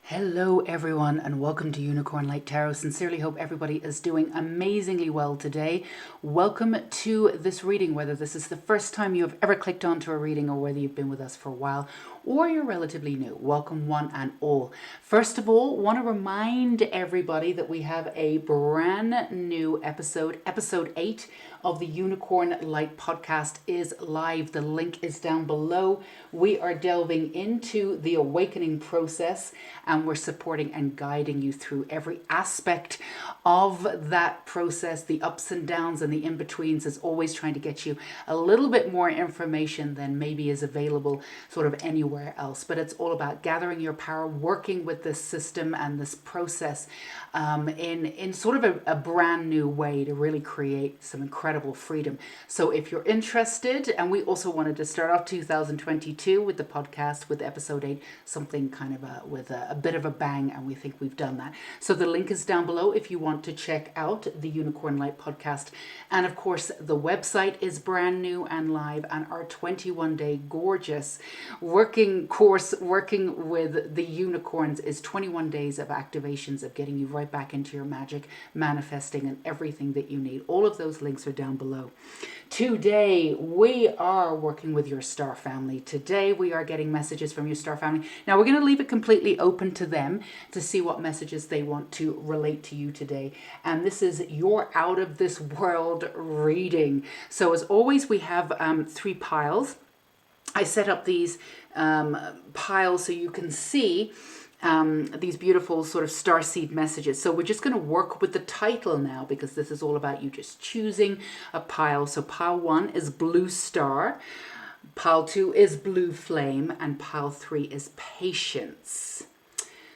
Hello everyone and welcome to Unicorn Light Tarot. Sincerely hope everybody is doing amazingly well today. Welcome to this reading, whether this is the first time you have ever clicked onto a reading or whether you've been with us for a while or you're relatively new. Welcome one and all. First of all, want to remind everybody that we have a brand new episode 8 of the Unicorn Light podcast is live. The link is down below. We are delving into the awakening process and we're supporting and guiding you through every aspect of that process, the ups and downs and the in-betweens, is always trying to get you a little bit more information than maybe is available sort of anywhere else. But it's all about gathering your power, working with this system and this process in sort of a brand new way to really create some incredible freedom. So if you're interested, and we also wanted to start off 2022 with the podcast with episode 8, something kind of with a bit of a bang, and we think we've done that. So the link is down below if you want to check out the Unicorn Light podcast. And of course, the website is brand new and live, and our 21-day gorgeous working course, working with the unicorns, is 21 days of activations of getting you right back into your magic, manifesting, and everything that you need. All of those links are down below. Today, we are working with your star family. Today, we are getting messages from your star family. Now, we're going to leave it completely open to them to see what messages they want to relate to you today. And this is your out of this world reading. So as always, we have 3 piles. I set up these piles so you can see these beautiful sort of starseed messages. So we're just going to work with the title now, because this is all about you just choosing a pile. So pile 1 is Blue Star, pile 2 is Blue Flame, and pile 3 is Patience.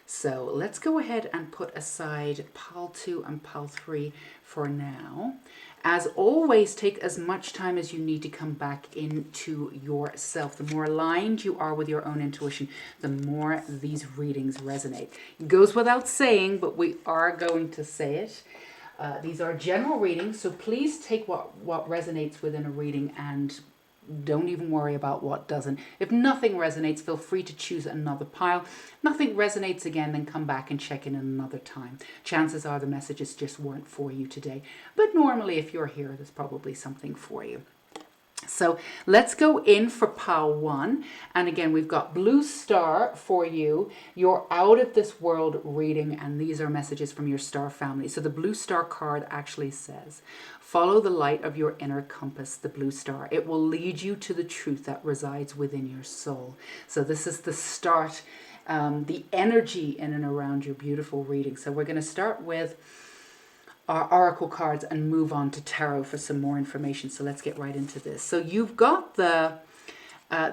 So let's go ahead and put aside pile 2 and pile 3 for now. As always, take as much time as you need to come back into yourself. The more aligned you are with your own intuition, the more these readings resonate. It goes without saying, but we are going to say it. These are general readings, so please take what resonates within a reading and don't even worry about what doesn't. If nothing resonates, feel free to choose another pile. Nothing resonates again, then come back and check in another time. Chances are the messages just weren't for you today. But normally, if you're here, there's probably something for you. So let's go in for pile 1. And again, we've got Blue Star for you. You're out of this world reading, and these are messages from your star family. So the Blue Star card actually says, follow the light of your inner compass, the blue star. It will lead you to the truth that resides within your soul. So this is the start, the energy in and around your beautiful reading. So we're going to start with our oracle cards and move on to tarot for some more information. So let's get right into this. So you've got the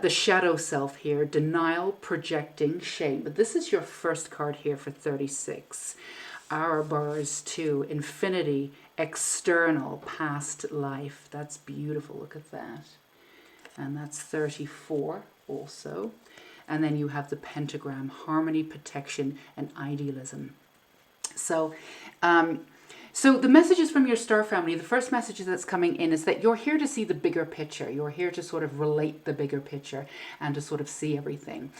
shadow self here, denial, projecting, shame. But this is your first card here for 36. Hour bars 2, infinity, external, past life. That's beautiful. Look at that. And that's 34 also. And then you have the pentagram, harmony, protection, and idealism. So so the messages from your star family, the first message that's coming in is that you're here to see the bigger picture. You're here to sort of relate the bigger picture and to sort of see everything.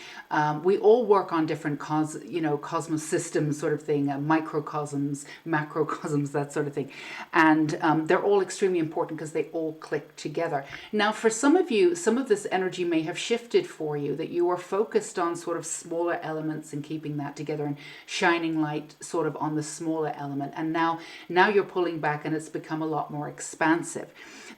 We all work on different cosmos systems sort of thing, microcosms, macrocosms, that sort of thing. And they're all extremely important because they all click together. Now, for some of you, some of this energy may have shifted for you, that you are focused on sort of smaller elements and keeping that together and shining light sort of on the smaller element. And now you're pulling back and it's become a lot more expansive.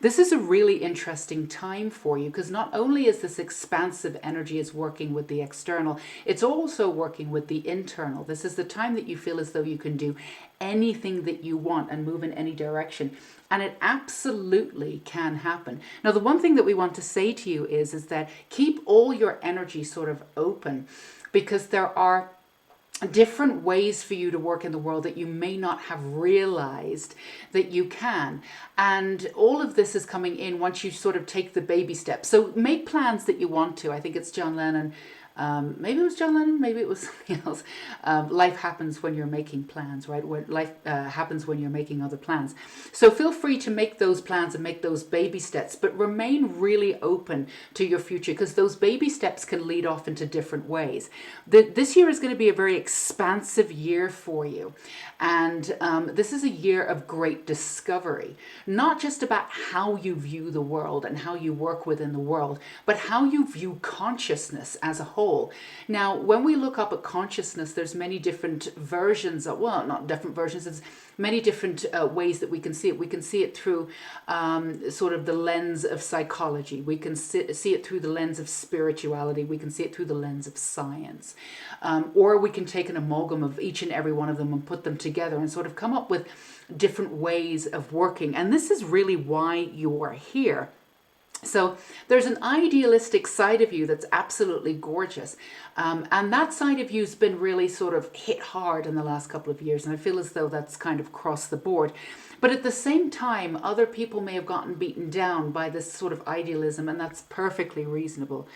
This is a really interesting time for you, because not only is this expansive energy is working with the external, it's also working with the internal. This is the time that you feel as though you can do anything that you want and move in any direction. And it absolutely can happen. Now, the one thing that we want to say to you is that keep all your energy sort of open, because there are different ways for you to work in the world that you may not have realized that you can. And all of this is coming in once you sort of take the baby steps. So make plans that you want to. I think it's John Lennon Maybe it was John Lennon, maybe it was something else. Life happens when you're making plans, right? Life happens when you're making other plans. So feel free to make those plans and make those baby steps, but remain really open to your future, because those baby steps can lead off into different ways. This year is going to be a very expansive year for you. And this is a year of great discovery, not just about how you view the world and how you work within the world, but how you view consciousness as a whole. Now, when we look up at consciousness, there's many different versions of, well, not different versions, there's many different ways that we can see it. We can see it through sort of the lens of psychology. We can see it through the lens of spirituality. We can see it through the lens of science. Or we can take an amalgam of each and every one of them and put them together and sort of come up with different ways of working. And this is really why you're here. So there's an idealistic side of you that's absolutely gorgeous. And that side of you has been really sort of hit hard in the last couple of years. And I feel as though that's kind of across the board. But at the same time, other people may have gotten beaten down by this sort of idealism, and that's perfectly reasonable,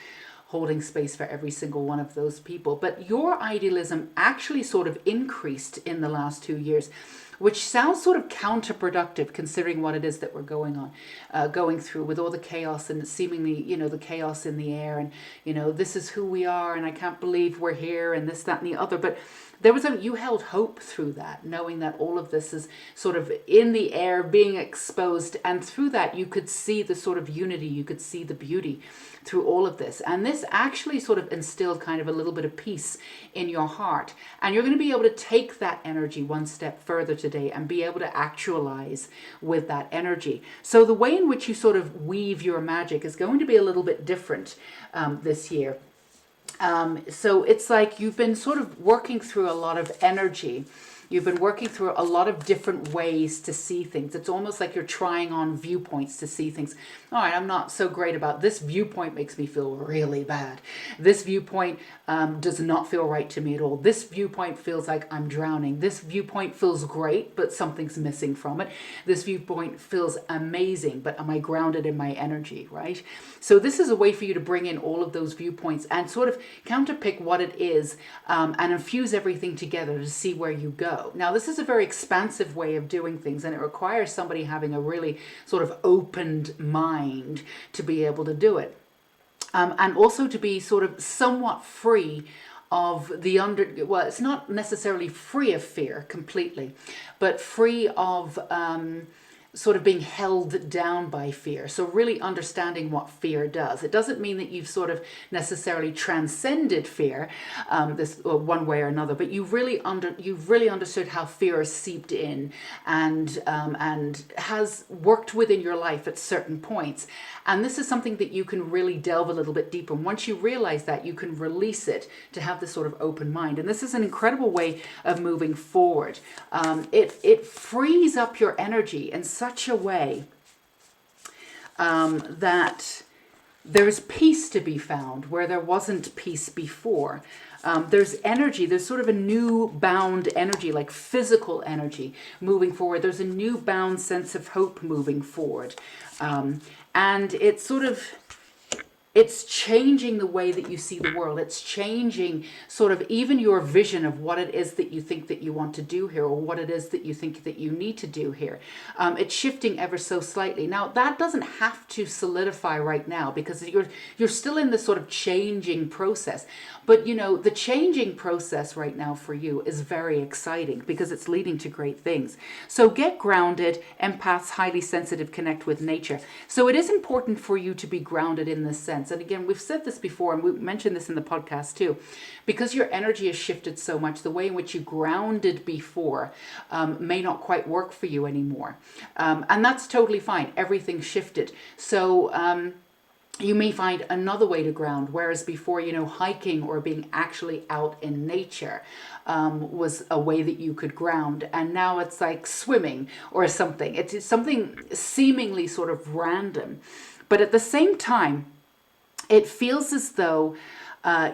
holding space for every single one of those people. But your idealism actually sort of increased in the last 2 years, which sounds sort of counterproductive considering what it is that we're going through with all the chaos and seemingly, the chaos in the air, and, this is who we are, and I can't believe we're here, and this, that, and the other. But you held hope through that, knowing that all of this is sort of in the air, being exposed, and through that you could see the sort of unity, you could see the beauty through all of this. And this actually sort of instilled kind of a little bit of peace in your heart. And you're going to be able to take that energy one step further today and be able to actualize with that energy. So the way in which you sort of weave your magic is going to be a little bit different this year. So it's like you've been sort of working through a lot of energy. You've been working through a lot of different ways to see things. It's almost like you're trying on viewpoints to see things. All right, I'm not so great about this viewpoint, makes me feel really bad. This viewpoint does not feel right to me at all. This viewpoint feels like I'm drowning. This viewpoint feels great, but something's missing from it. This viewpoint feels amazing, but am I grounded in my energy, right? So this is a way for you to bring in all of those viewpoints and sort of counterpick what it is and infuse everything together to see where you go. Now, this is a very expansive way of doing things, and it requires somebody having a really sort of opened mind to be able to do it. And also to be sort of somewhat free of well, it's not necessarily free of fear completely, but free of sort of being held down by fear. So really understanding what fear does. It doesn't mean that you've sort of necessarily transcended fear this one way or another, but you've really understood how fear has seeped in and has worked within your life at certain points. And this is something that you can really delve a little bit deeper. And once you realize that, you can release it to have this sort of open mind. And this is an incredible way of moving forward. It frees up your energy in such a way that there's peace to be found where there wasn't peace before. There's energy, there's sort of a new bound energy, like physical energy moving forward. There's a new bound sense of hope moving forward. And it's sort of, it's changing the way that you see the world. It's changing sort of even your vision of what it is that you think that you want to do here, or what it is that you think that you need to do here. It's shifting ever so slightly. Now, that doesn't have to solidify right now, because you're still in this sort of changing process. But, the changing process right now for you is very exciting because it's leading to great things. So get grounded. Empaths, highly sensitive, connect with nature. So it is important for you to be grounded in this sense. And again, we've said this before, and we mentioned this in the podcast too, because your energy has shifted so much, the way in which you grounded before may not quite work for you anymore. And that's totally fine. Everything shifted. So, you may find another way to ground, whereas before, hiking or being actually out in nature was a way that you could ground. And now it's like swimming or something. It's something seemingly sort of random. But at the same time, it feels as though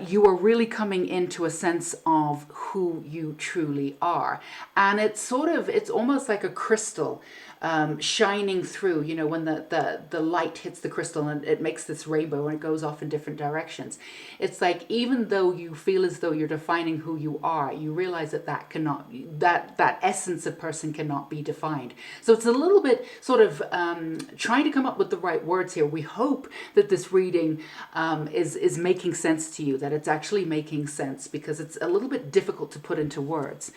you are really coming into a sense of who you truly are. And it's almost like a crystal shining through, when the light hits the crystal and it makes this rainbow and it goes off in different directions. It's like, even though you feel as though you're defining who you are, you realize that essence of person cannot be defined. So it's a little bit sort of trying to come up with the right words here. We hope that this reading is making sense to you, that it's actually making sense, because it's a little bit difficult to put into words.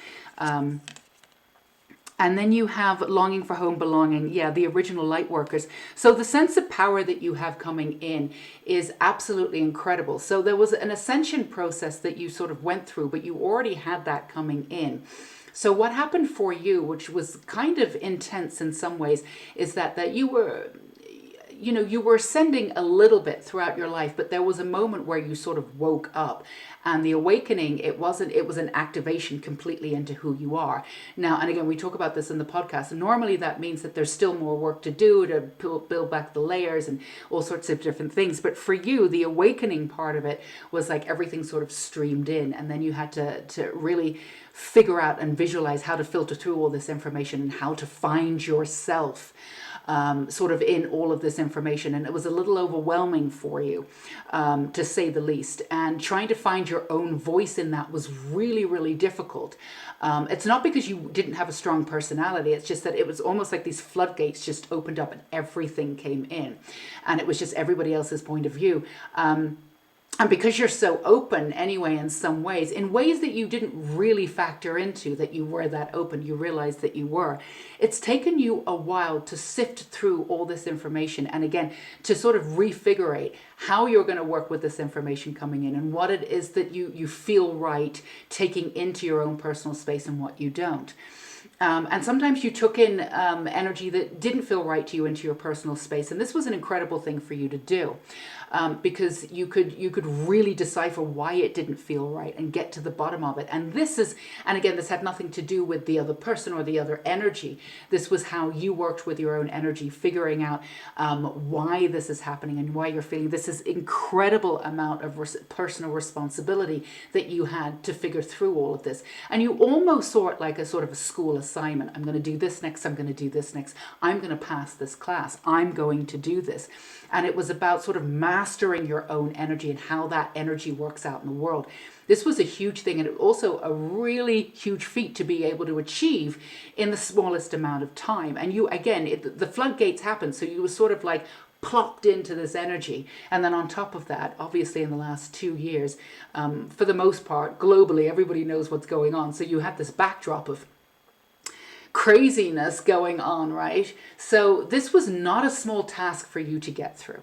And then you have longing for home, belonging. Yeah, the original light workers. So the sense of power that you have coming in is absolutely incredible. So there was an ascension process that you sort of went through, but you already had that coming in. So what happened for you, which was kind of intense in some ways, is that you were... you were ascending a little bit throughout your life, but there was a moment where you sort of woke up, and the awakening, it was an activation completely into who you are. Now, and again, we talk about this in the podcast, and normally that means that there's still more work to do to build back the layers and all sorts of different things. But for you, the awakening part of it was like everything sort of streamed in, and then you had to really figure out and visualize how to filter through all this information and how to find yourself sort of in all of this information. And it was a little overwhelming for you, to say the least. And trying to find your own voice in that was really, really difficult. It's not because you didn't have a strong personality. It's just that it was almost like these floodgates just opened up and everything came in. And it was just everybody else's point of view. And because you're so open anyway, in some ways, in ways that you didn't really factor into, that you were that open, you realized that you were, it's taken you a while to sift through all this information. And again, to sort of refigurate how you're going to work with this information coming in, and what it is that you feel right taking into your own personal space and what you don't. And sometimes you took in energy that didn't feel right to you into your personal space. And this was an incredible thing for you to do, because you could really decipher why it didn't feel right and get to the bottom of it. And again, this had nothing to do with the other person or the other energy. This was how you worked with your own energy, figuring out why this is happening and why you're feeling this is incredible amount of personal responsibility that you had to figure through all of this. And you almost saw it like a sort of a school assignment. I'm going to do this next. I'm going to do this next. I'm going to pass this class. I'm going to do this. And it was about sort of mastering your own energy and how that energy works out in the world. This was a huge thing, and it also a really huge feat to be able to achieve in the smallest amount of time. And you, again, the floodgates happened. So you were sort of like plopped into this energy. And then on top of that, obviously in the last 2 years, for the most part, globally, everybody knows what's going on. So you had this backdrop of craziness going on, right? So this was not a small task for you to get through.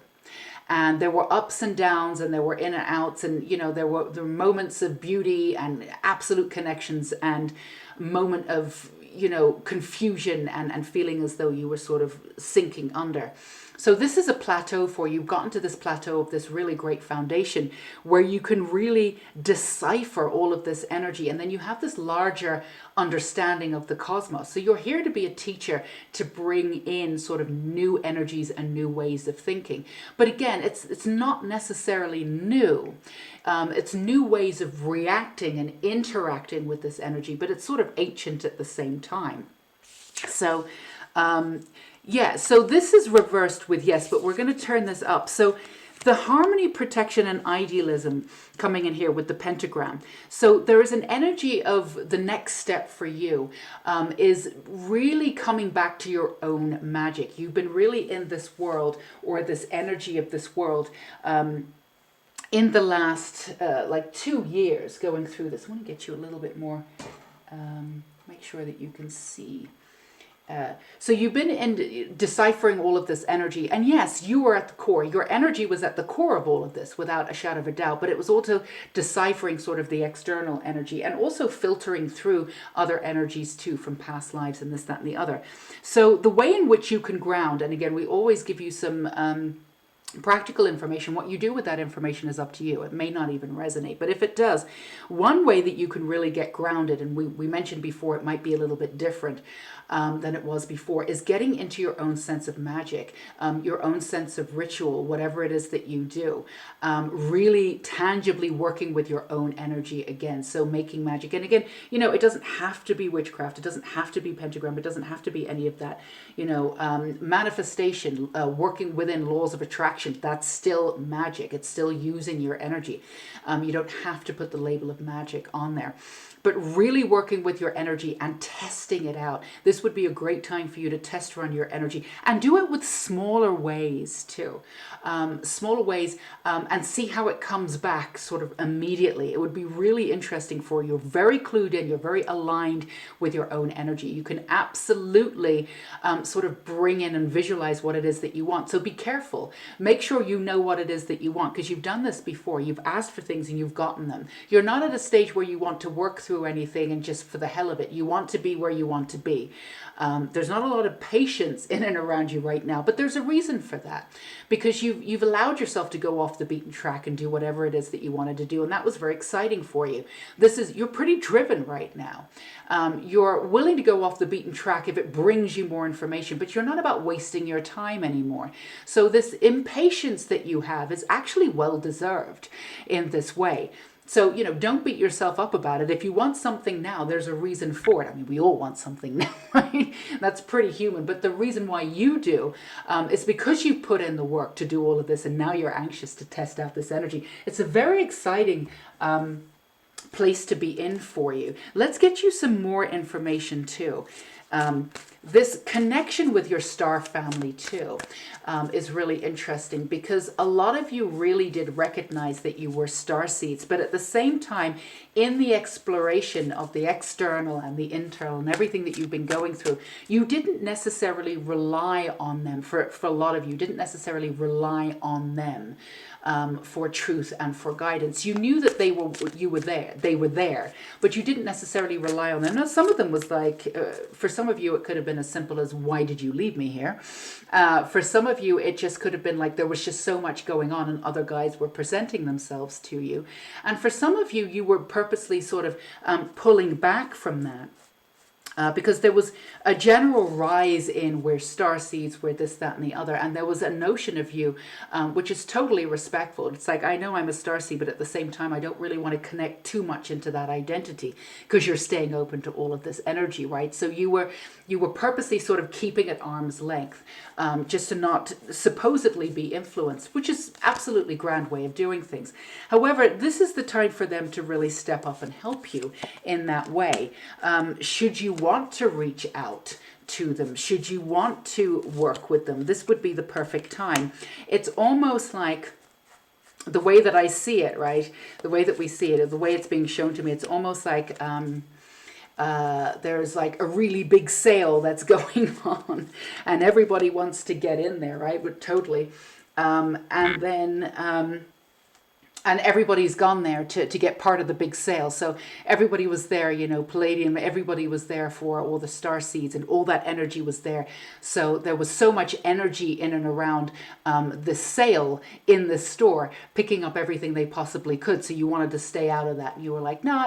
And there were ups and downs, and there were in and outs, and there were moments of beauty and absolute connections, and moment of confusion and feeling as though you were sort of sinking under. So this is a plateau for you. You've gotten to this plateau of this really great foundation where you can really decipher all of this energy. And then you have this larger understanding of the cosmos. So you're here to be a teacher, to bring in sort of new energies and new ways of thinking. But again, it's not necessarily new. It's new ways of reacting and interacting with this energy, but it's sort of ancient at the same time. So, yeah, so this is reversed with yes, but we're going to turn this up. So the harmony, protection, and idealism coming in here with the pentagram. So there is an energy of the next step for you is really coming back to your own magic. You've been really in this world, or this energy of this world, in the last like 2 years going through this. I want to get you a little bit more, make sure that you can see. So you've been in deciphering all of this energy, and yes, you were at the core. Your energy was at the core of all of this without a shadow of a doubt, but it was also deciphering sort of the external energy, and also filtering through other energies too, from past lives and this, that, and the other. So the way in which you can ground, and again, we always give you some Practical information, what you do with that information is up to you. It may not even resonate, but if it does, one way that you can really get grounded, and we mentioned before it might be a little bit different than it was before, is getting into your own sense of magic, your own sense of ritual, whatever it is that you do, really tangibly working with your own energy again. So making magic, and again, it doesn't have to be witchcraft, it doesn't have to be pentagram, it doesn't have to be any of that, manifestation, working within laws of attraction. That's still magic. It's still using your energy. You don't have to put the label of magic on there. But really working with your energy and testing it out. This would be a great time for you to test run your energy and do it with smaller ways too. Smaller ways and see how it comes back sort of immediately. It would be really interesting for you. You're very clued in. You're very aligned with your own energy. You can absolutely sort of bring in and visualize what it is that you want. So be careful. Make sure you know what it is that you want, because you've done this before. You've asked for things and you've gotten them. You're not at a stage where you want to work through anything and just for the hell of it. You want to be where you want to be. There's not a lot of patience in and around you right now, but there's a reason for that, because you've allowed yourself to go off the beaten track and do whatever it is that you wanted to do, and that was very exciting for you. You're pretty driven right now. You're willing to go off the beaten track if it brings you more information, but you're not about wasting your time anymore. So this impatience that you have is actually well deserved in this way. So, don't beat yourself up about it. If you want something now, there's a reason for it. I mean, we all want something now, right? That's pretty human. But the reason why you do is because you put in the work to do all of this, and now you're anxious to test out this energy. It's a very exciting place to be in for you. Let's get you some more information too. This connection with your star family too is really interesting, because a lot of you really did recognize that you were star seeds, but at the same time, in the exploration of the external and the internal and everything that you've been going through, you didn't necessarily rely on them. For a lot of you, didn't necessarily rely on them for truth and for guidance. You knew that they were there, but you didn't necessarily rely on them. Now, some of them was like, for some of you, it could have been as simple as, why did you leave me here? For some of you, it just could have been like, there was just so much going on and other guys were presenting themselves to you. And for some of you, you were purposely sort of pulling back from that. Because there was a general rise in where star seeds were this, that, and the other. And there was a notion of you, which is totally respectful. It's like, I know I'm a star seed, but at the same time, I don't really want to connect too much into that identity, because you're staying open to all of this energy, right? So you were purposely sort of keeping at arm's length, just to not supposedly be influenced, which is absolutely grand way of doing things. However, this is the time for them to really step up and help you in that way. Should you want to reach out to them, should you want to work with them, this would be the perfect time. It's almost like, the way that I see it, right? The way that we see it, the way it's being shown to me, it's almost like there's like a really big sale that's going on and everybody wants to get in there, right? But totally. And then and everybody's gone there to get part of the big sale. So everybody was there, Palladium, everybody was there for all the star seeds, and all that energy was there. So there was so much energy in and around the sale in the store, picking up everything they possibly could. So you wanted to stay out of that. You were like, nah,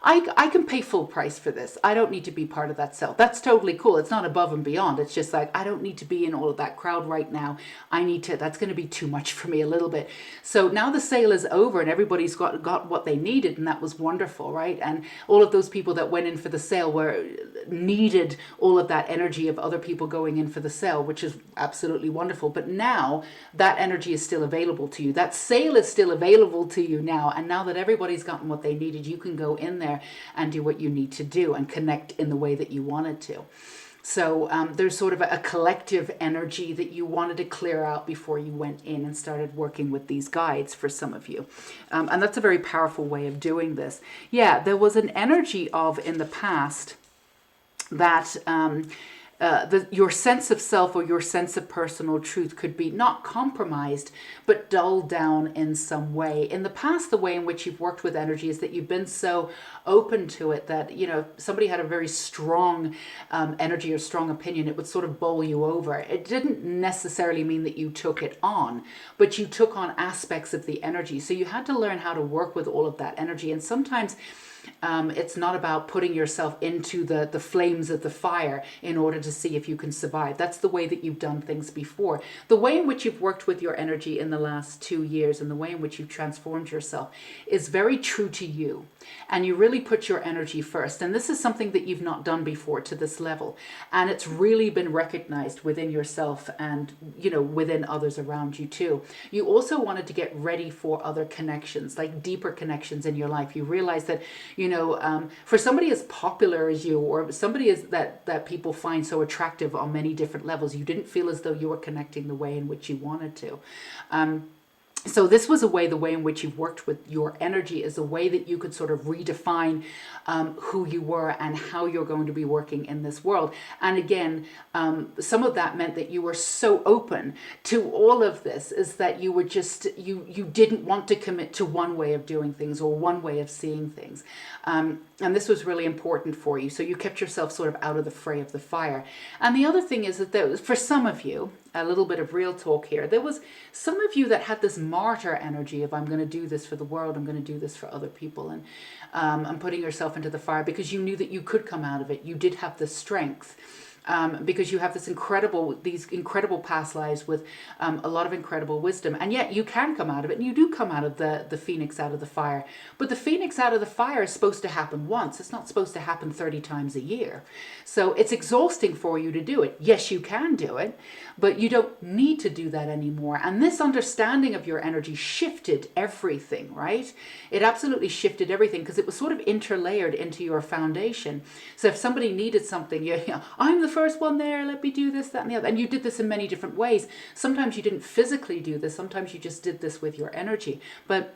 I can pay full price for this. I don't need to be part of that sale. That's totally cool. It's not above and beyond. It's just like, I don't need to be in all of that crowd right now. That's going to be too much for me a little bit. So now the sale is over and everybody's got what they needed, and that was wonderful, right? And all of those people that went in for the sale needed all of that energy of other people going in for the sale, which is absolutely wonderful. But now that energy is still available to you. That sale is still available to you now. And now that everybody's gotten what they needed, you can go in there and do what you need to do and connect in the way that you wanted to. So there's sort of a collective energy that you wanted to clear out before you went in and started working with these guides for some of you. And that's a very powerful way of doing this. Yeah, there was an energy of in the past that your sense of self or your sense of personal truth could be not compromised, but dulled down in some way. In the past, the way in which you've worked with energy is that you've been so open to it that, somebody had a very strong energy or strong opinion, it would sort of bowl you over. It didn't necessarily mean that you took it on, but you took on aspects of the energy. So you had to learn how to work with all of that energy. And sometimes it's not about putting yourself into the flames of the fire in order to see if you can survive. That's the way that you've done things before. The way in which you've worked with your energy in the last 2 years and the way in which you've transformed yourself is very true to you. And you really put your energy first. And this is something that you've not done before to this level. And it's really been recognized within yourself and, within others around you too. You also wanted to get ready for other connections, like deeper connections in your life. You realize that, for somebody as popular as you, or somebody that people find so attractive on many different levels, you didn't feel as though you were connecting the way in which you wanted to. So this was the way in which you've worked with your energy is a way that you could sort of redefine who you were and how you're going to be working in this world. And again, some of that meant that you were so open to all of this is that you were just, you didn't want to commit to one way of doing things or one way of seeing things. And this was really important for you. So you kept yourself sort of out of the fray of the fire. And the other thing is that there was, for some of you, a little bit of real talk here, there was some of you that had this martyr energy of I'm going to do this for the world, I'm going to do this for other people, and putting yourself into the fire because you knew that you could come out of it. You did have the strength. Because you have these incredible past lives with a lot of incredible wisdom. And yet you can come out of it, and you do come out of the phoenix out of the fire. But the phoenix out of the fire is supposed to happen once. It's not supposed to happen 30 times a year. So it's exhausting for you to do it. Yes, you can do it, but you don't need to do that anymore. And this understanding of your energy shifted everything, right? It absolutely shifted everything because it was sort of interlayered into your foundation. So if somebody needed something, I'm the first one there, let me do this, that, and the other. And you did this in many different ways. Sometimes you didn't physically do this. Sometimes you just did this with your energy. But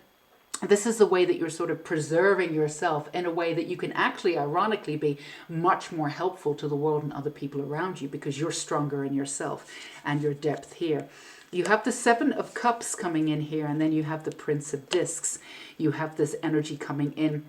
this is the way that you're sort of preserving yourself in a way that you can actually, ironically, be much more helpful to the world and other people around you because you're stronger in yourself and your depth here. You have the 7 of Cups coming in here, and then you have the Prince of Discs. You have this energy coming in.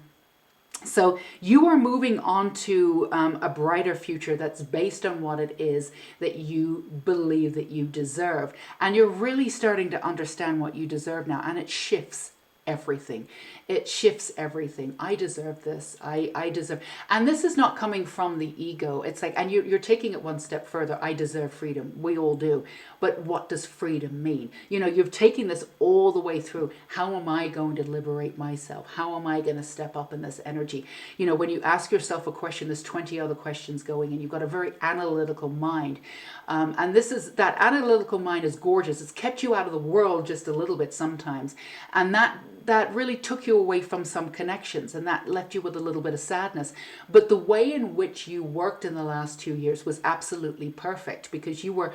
So you are moving on to a brighter future that's based on what it is that you believe that you deserve. And you're really starting to understand what you deserve now. And it shifts everything. It shifts everything. I deserve this. I deserve. And this is not coming from the ego. It's like, and you're taking it one step further. I deserve freedom. We all do. But what does freedom mean? You're taking this all the way through. How am I going to liberate myself? How am I going to step up in this energy? When you ask yourself a question, there's 20 other questions going, and you've got a very analytical mind. And that analytical mind is gorgeous. It's kept you out of the world just a little bit sometimes. And that really took you away from some connections, and that left you with a little bit of sadness. But the way in which you worked in the last 2 years was absolutely perfect because you were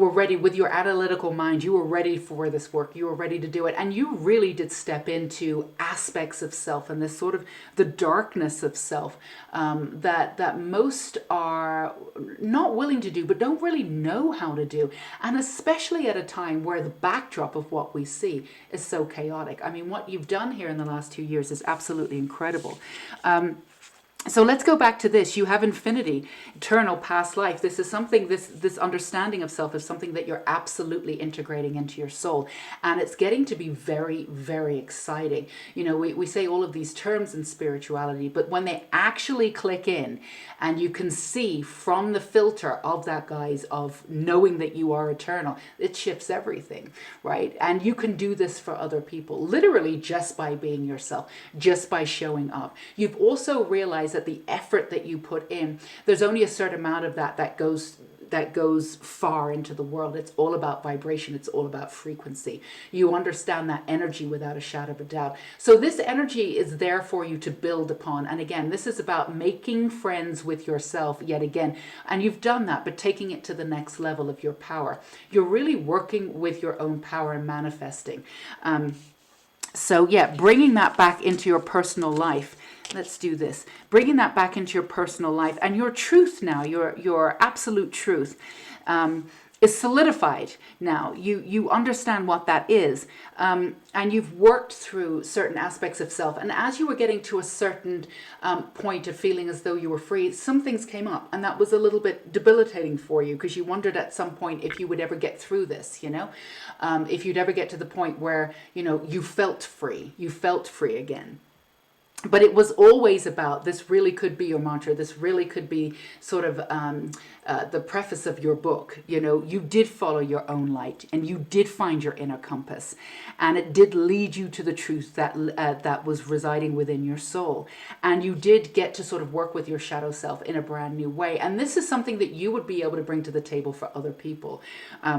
ready with your analytical mind. You were ready for this work. You were ready to do it. And you really did step into aspects of self and this sort of the darkness of self that most are not willing to do, but don't really know how to do. And especially at a time where the backdrop of what we see is so chaotic. I mean, what you've done here in the last 2 years is absolutely incredible. So let's go back to this. You have infinity, eternal past life. This is something, this understanding of self is something that you're absolutely integrating into your soul. And it's getting to be very, very exciting. We say all of these terms in spirituality, but when they actually click in and you can see from the filter of that, guys, of knowing that you are eternal, it shifts everything, right? And you can do this for other people, literally just by being yourself, just by showing up. You've also realized that the effort that you put in, there's only a certain amount of that goes far into the world. It's all about vibration. It's all about frequency. You understand that energy without a shadow of a doubt. So this energy is there for you to build upon. And again, this is about making friends with yourself yet again. And you've done that, but taking it to the next level of your power. You're really working with your own power and manifesting. So yeah, bringing that back into your personal life. Let's do this. Bringing that back into your personal life and your truth now, your absolute truth, is solidified now. You understand what that is, and you've worked through certain aspects of self. And as you were getting to a certain point of feeling as though you were free, some things came up, and that was a little bit debilitating for you, because you wondered at some point if you would ever get through this. If you'd ever get to the point where you felt free again. But it was always about, this really could be your mantra. This really could be sort of the preface of your book. You did follow your own light, and you did find your inner compass, and it did lead you to the truth that was residing within your soul. And you did get to sort of work with your shadow self in a brand new way. And this is something that you would be able to bring to the table for other people,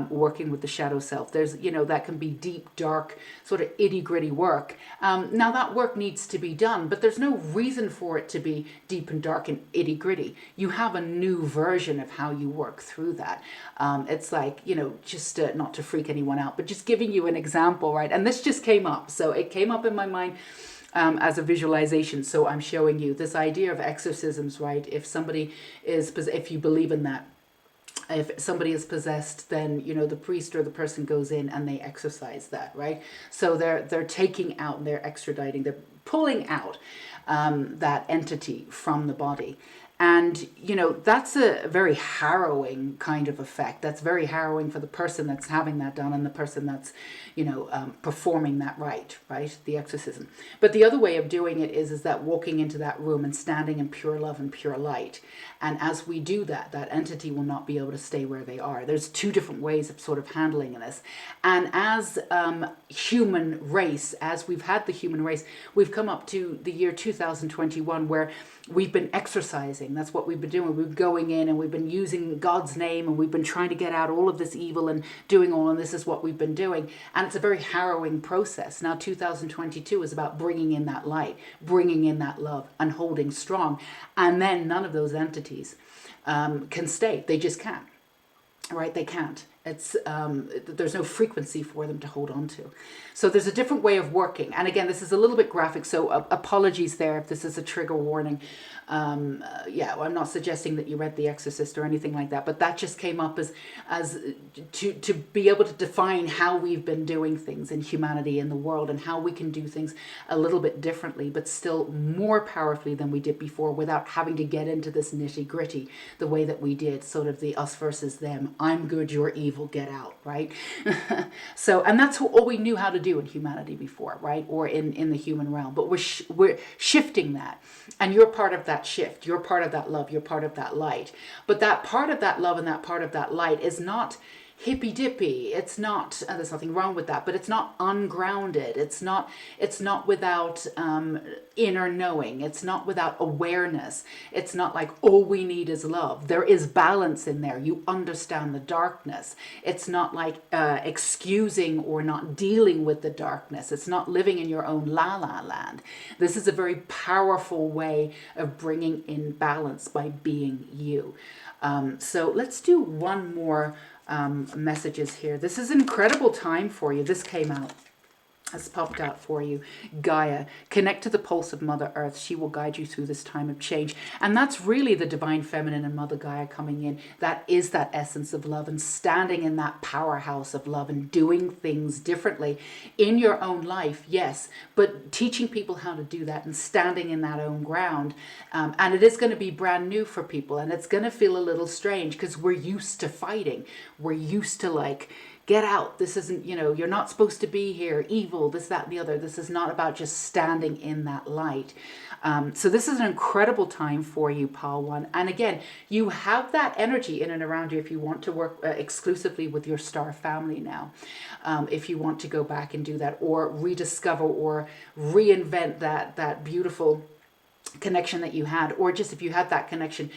working with the shadow self. There's, that can be deep, dark, sort of itty-gritty work. Now that work needs to be done, but there's no reason for it to be deep and dark and itty-gritty. You have a new version of how you work through that. It's like, just not to freak anyone out, but just giving you an example, right? And this just came up. So it came up in my mind as a visualization. So I'm showing you this idea of exorcisms, right? If you believe in that, if somebody is possessed, then the priest or the person goes in and they exorcise that, right? So they're taking out and they're extraditing, they're pulling out that entity from the body. And, that's a very harrowing kind of effect. That's very harrowing for the person that's having that done and the person that's, performing that right? The exorcism. But the other way of doing it is that walking into that room and standing in pure love and pure light. And as we do that, that entity will not be able to stay where they are. There's two different ways of sort of handling this. And as human race, as we've had the human race, we've come up to the year 2021 where we've been exercising. That's what we've been doing. We've been going in and we've been using God's name, and we've been trying to get out all of this evil and doing all, and this is what we've been doing. And it's a very harrowing process. Now 2022 is about bringing in that light, bringing in that love, and holding strong. And then none of those entities can stay. They just can't. Right? They can't. It's there's no frequency for them to hold on to. So there's a different way of working. And again, this is a little bit graphic, so apologies there if this is a trigger warning. I'm not suggesting that you read The Exorcist or anything like that, but that just came up as to be able to define how we've been doing things in humanity, in the world, and how we can do things a little bit differently, but still more powerfully than we did before, without having to get into this nitty gritty the way that we did, sort of the us versus them. I'm good, you're evil, get out, right? So, and that's all we knew how to do in humanity before, right? Or in the human realm. But we're shifting that, and you're part of that shift. You're part of that love. You're part of that light. But that part of that love and that part of that light is not hippy dippy. It's not, and there's nothing wrong with that, but it's not ungrounded. It's not without inner knowing. It's not without awareness. It's not like all we need is love. There is balance in there. You understand the darkness. It's not like excusing or not dealing with the darkness. It's not living in your own la la land. This is a very powerful way of bringing in balance by being you. So let's do one more messages here. This is an incredible time for you. This came out. Has popped out for you. Gaia, connect to the pulse of Mother Earth. She will guide you through this time of change. And that's really the divine feminine and Mother Gaia coming in. That is that essence of love, and standing in that powerhouse of love and doing things differently in your own life, yes, but teaching people how to do that and standing in that own ground. And it is going to be brand new for people, and it's going to feel a little strange because we're used to fighting. We're used to like, get out. This isn't, you're not supposed to be here. Evil, this, that, and the other. This is not about just standing in that light. So this is an incredible time for you, Pal One. And again, you have that energy in and around you if you want to work exclusively with your star family now. If you want to go back and do that, or rediscover or reinvent that beautiful connection that you had, or just if you had that connection,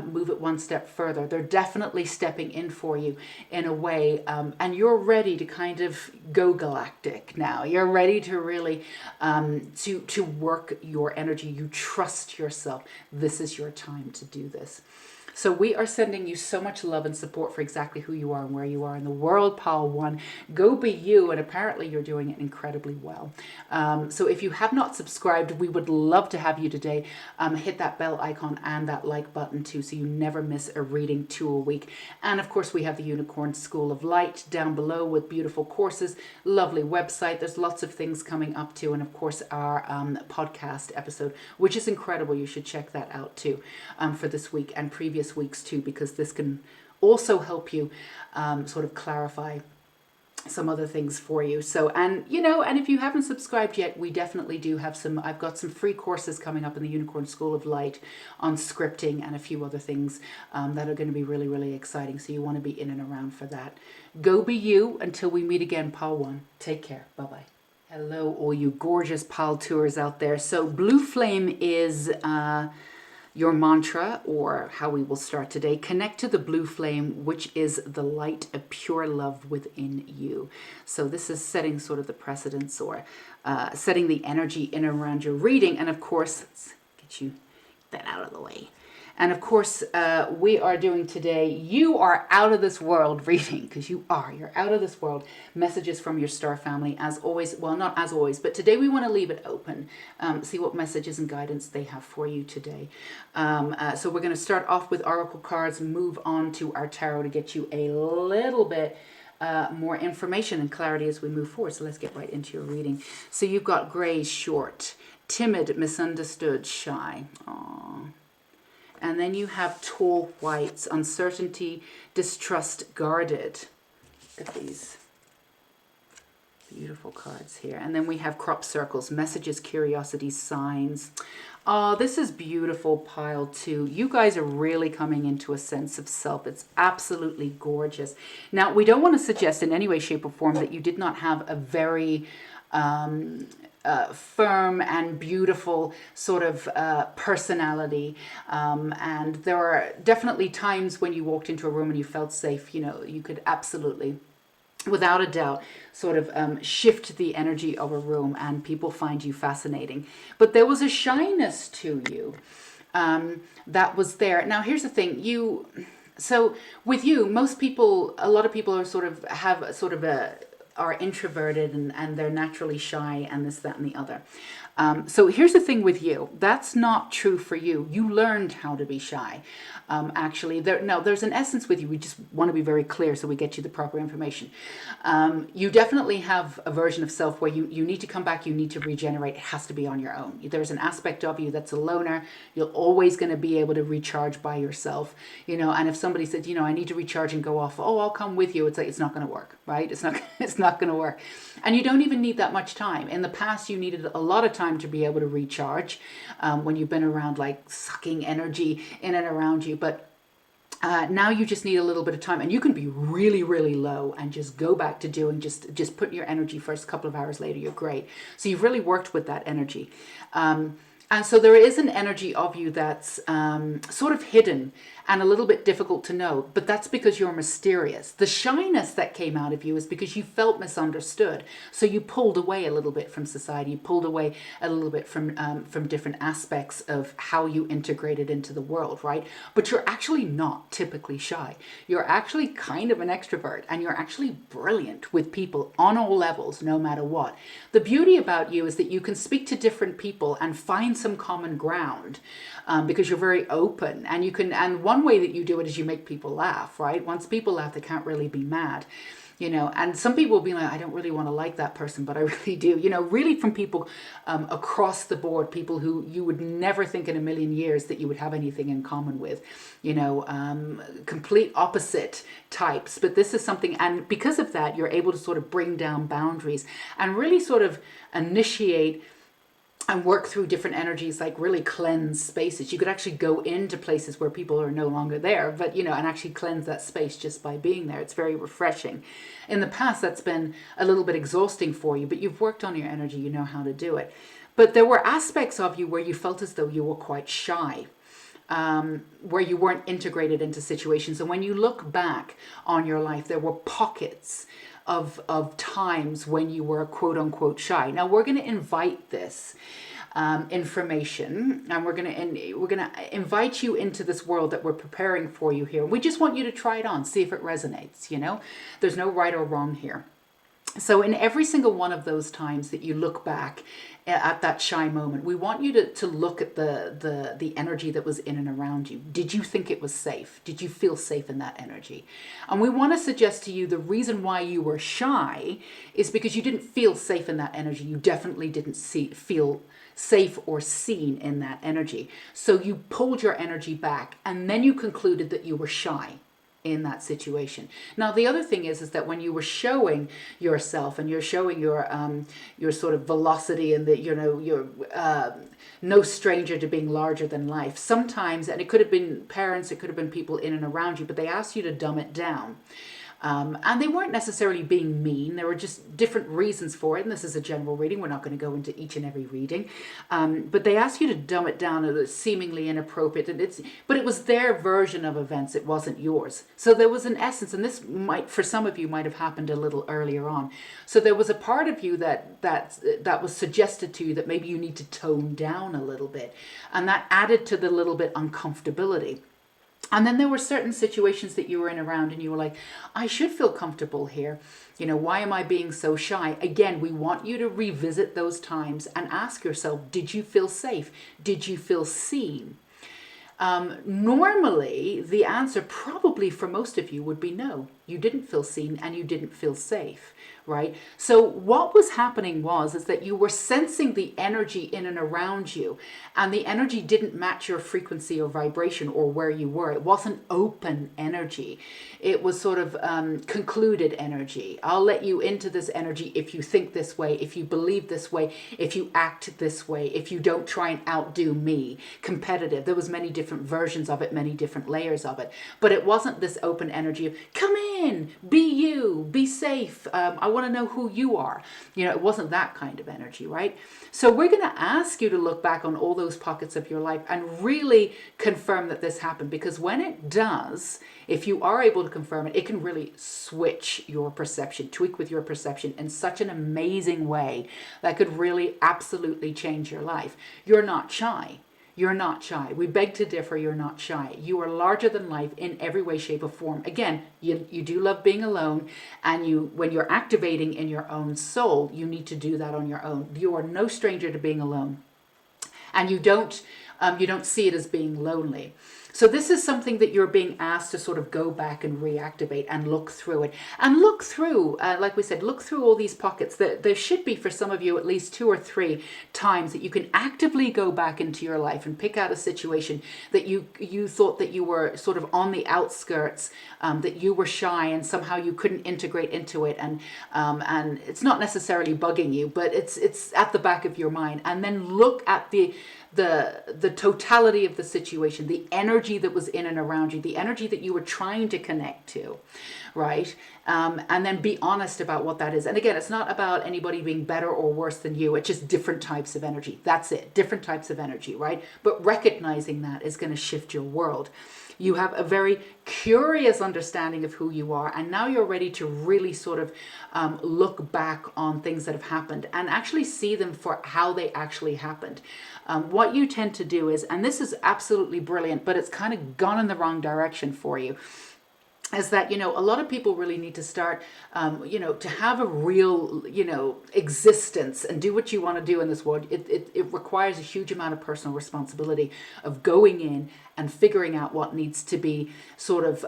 move it one step further. They're definitely stepping in for you in a way, and you're ready to kind of go galactic now. You're ready to really to work your energy. You trust yourself. This is your time to do this. So we are sending you so much love and support for exactly who you are and where you are in the world, Pile 1. Go be you, and apparently you're doing it incredibly well. So if you have not subscribed, we would love to have you today. Hit that bell icon and that like button too, so you never miss a reading 2 a week. And of course, we have the Unicorn School of Light down below with beautiful courses, lovely website. There's lots of things coming up too, and of course our podcast episode, which is incredible. You should check that out too, for this week and previous weeks too, because this can also help you sort of clarify some other things for you. So, and if you haven't subscribed yet, we definitely do have I've got some free courses coming up in the Unicorn School of Light on scripting and a few other things that are going to be really, really exciting. So you want to be in and around for that. Go be you until we meet again, Pile 1. Take care. Bye-bye. Hello, all you gorgeous Pile Tours out there. So Blue Flame is your mantra, or how we will start today. Connect to the blue flame, which is the light of pure love within you. So this is setting sort of the precedence, or setting the energy in and around your reading. And of course, let's get you that out of the way. And of course, we are doing today, you are out of this world reading, because you're out of this world. Messages from your star family, as always. Well, not as always, but today we want to leave it open. See what messages and guidance they have for you today. So we're going to start off with oracle cards, move on to our tarot to get you a little bit more information and clarity as we move forward. So let's get right into your reading. So you've got gray, short, timid, misunderstood, shy. Aww. And then you have tall whites, uncertainty, distrust, guarded. Look at these beautiful cards here. And then we have crop circles, messages, curiosity, signs. Oh, this is beautiful, Pile 2. You guys are really coming into a sense of self. It's absolutely gorgeous. Now, we don't want to suggest in any way, shape, or form that you did not have a very firm and beautiful sort of personality, and there are definitely times when you walked into a room and you felt safe. You could absolutely, without a doubt, sort of shift the energy of a room, and people find you fascinating. But there was a shyness to you that was there. Now here's the thing, so with you, a lot of people are introverted and they're naturally shy and this, that, and the other. So here's the thing with you. That's not true for you. You learned how to be shy. Actually, there's an essence with you. We just want to be very clear so we get you the proper information. You definitely have a version of self where you need to come back, you need to regenerate. It has to be on your own. There's an aspect of you that's a loner. You're always going to be able to recharge by yourself. And if somebody said, I need to recharge and go off, oh, I'll come with you. It's like, it's not going to work, right? It's not going to work. And you don't even need that much time. In the past, you needed a lot of time to be able to recharge when you've been around, like sucking energy in and around you. But now you just need a little bit of time, and you can be really, really low and just go back to doing, just put your energy first. A couple of hours later, you're great. So you've really worked with that energy. And so there is an energy of you that's sort of hidden and a little bit difficult to know, but that's because you're mysterious. The shyness that came out of you is because you felt misunderstood. So you pulled away a little bit from society. You pulled away a little bit from different aspects of how you integrated into the world, right? But you're actually not typically shy. You're actually kind of an extrovert, and you're actually brilliant with people on all levels, no matter what. The beauty about you is that you can speak to different people and find some common ground, because you're very open, and one way that you do it is you make people laugh, right? Once people laugh, they can't really be mad, and some people will be like, I don't really want to like that person, but I really do, really from people across the board, people who you would never think in a million years that you would have anything in common with, complete opposite types. But this is something, and because of that, you're able to sort of bring down boundaries and really sort of initiate and work through different energies, like really cleanse spaces. You could actually go into places where people are no longer there, but and actually cleanse that space just by being there. It's very refreshing. In the past, that's been a little bit exhausting for you, but you've worked on your energy, you know how to do it. But there were aspects of you where you felt as though you were quite shy, where you weren't integrated into situations. And when you look back on your life, there were pockets of times when you were quote unquote shy. Now we're going to invite this information, and we're gonna invite you into this world that we're preparing for you here. We just want you to try it on, see if it resonates. There's no right or wrong here. So in every single one of those times that you look back at that shy moment, we want you to look at the energy that was in and around you. Did you think it was safe? Did you feel safe in that energy? And we want to suggest to you the reason why you were shy is because you didn't feel safe in that energy. You definitely didn't feel safe or seen in that energy. So you pulled your energy back, and then you concluded that you were shy in that situation. Now, the other thing is that when you were showing yourself and you're showing your sort of velocity and that, you're no stranger to being larger than life, sometimes, and it could have been parents, it could have been people in and around you, but they asked you to dumb it down. And they weren't necessarily being mean. There were just different reasons for it. And this is a general reading. We're not going to go into each and every reading. But they asked you to dumb it down. It was seemingly inappropriate. But it was their version of events. It wasn't yours. So there was an essence, and this might, for some of you, might have happened a little earlier on. So there was a part of you that was suggested to you that maybe you need to tone down a little bit. And that added to the little bit uncomfortability. And then there were certain situations that you were in around and you were like, I should feel comfortable here. Why am I being so shy? Again, we want you to revisit those times and ask yourself, did you feel safe? Did you feel seen? Normally, the answer probably for most of you would be no. You didn't feel seen and you didn't feel safe, right? So what was happening is that you were sensing the energy in and around you, and the energy didn't match your frequency or vibration or where you were. It wasn't open energy. It was sort of concluded energy. I'll let you into this energy if you think this way, if you believe this way, if you act this way, if you don't try and outdo me. Competitive. There was many different versions of it, many different layers of it. But it wasn't this open energy of, come in, be you, be safe. I want to know who you are. It wasn't that kind of energy, right? So we're going to ask you to look back on all those pockets of your life and really confirm that this happened, because when it does, if you are able to confirm it, it can really switch your perception, tweak with your perception in such an amazing way that could really absolutely change your life. You're not shy. You're not shy. We beg to differ. You're not shy. You are larger than life in every way, shape, or form. Again, you do love being alone, and when you're activating in your own soul, you need to do that on your own. You are no stranger to being alone, and you don't see it as being lonely. So this is something that you're being asked to sort of go back and reactivate and look through it. And look through, like we said, look through all these pockets. There should be, for some of you, at least 2 or 3 times that you can actively go back into your life and pick out a situation that you thought that you were sort of on the outskirts, that you were shy and somehow you couldn't integrate into it. And it's not necessarily bugging you, but it's at the back of your mind. And then look at the totality of the situation, the energy that was in and around you, the energy that you were trying to connect to, right? And then be honest about what that is. And again, it's not about anybody being better or worse than you. It's just different types of energy. That's it. Different types of energy, right? But recognizing that is going to shift your world. You have a very curious understanding of who you are, and now you're ready to really sort of look back on things that have happened and actually see them for how they actually happened. What you tend to do is, and this is absolutely brilliant, but it's kind of gone in the wrong direction for you, is that, a lot of people really need to start, to have a real, existence and do what you want to do in this world. It requires a huge amount of personal responsibility of going in and figuring out what needs to be sort of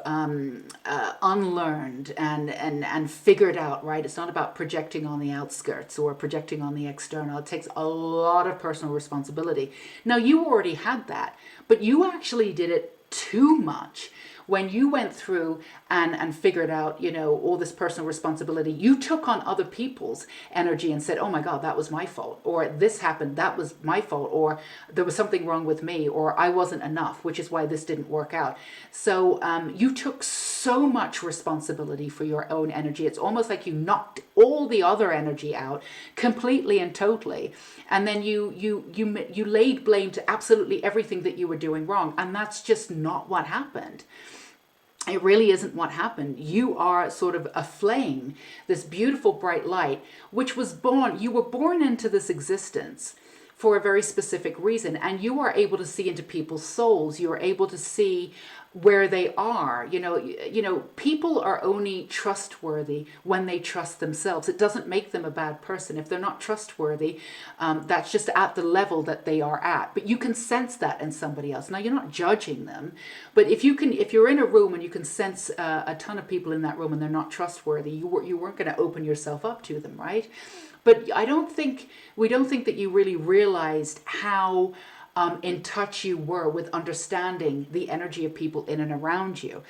unlearned and figured out, right? It's not about projecting on the outskirts or projecting on the external. It takes a lot of personal responsibility. Now, you already had that, but you actually did it too much. When you went through and figured out, all this personal responsibility, you took on other people's energy and said, oh my God, that was my fault. Or this happened, that was my fault. Or there was something wrong with me. Or I wasn't enough, which is why this didn't work out. So you took so much responsibility for your own energy. It's almost like you knocked all the other energy out completely and totally. And then you laid blame to absolutely everything that you were doing wrong. And that's just not what happened. It really isn't what happened. You are sort of a flame, this beautiful bright light, which was born, you were born into this existence for a very specific reason. And you are able to see into people's souls. You are able to see where they are. People are only trustworthy when they trust themselves. It doesn't make them a bad person. If they're not trustworthy, that's just at the level that they are at. But you can sense that in somebody else. Now, you're not judging them, but if you're in a room and you can sense a ton of people in that room and they're not trustworthy, you weren't going to open yourself up to them, right? But we don't think that you really realized how in touch you were with understanding the energy of people in and around you.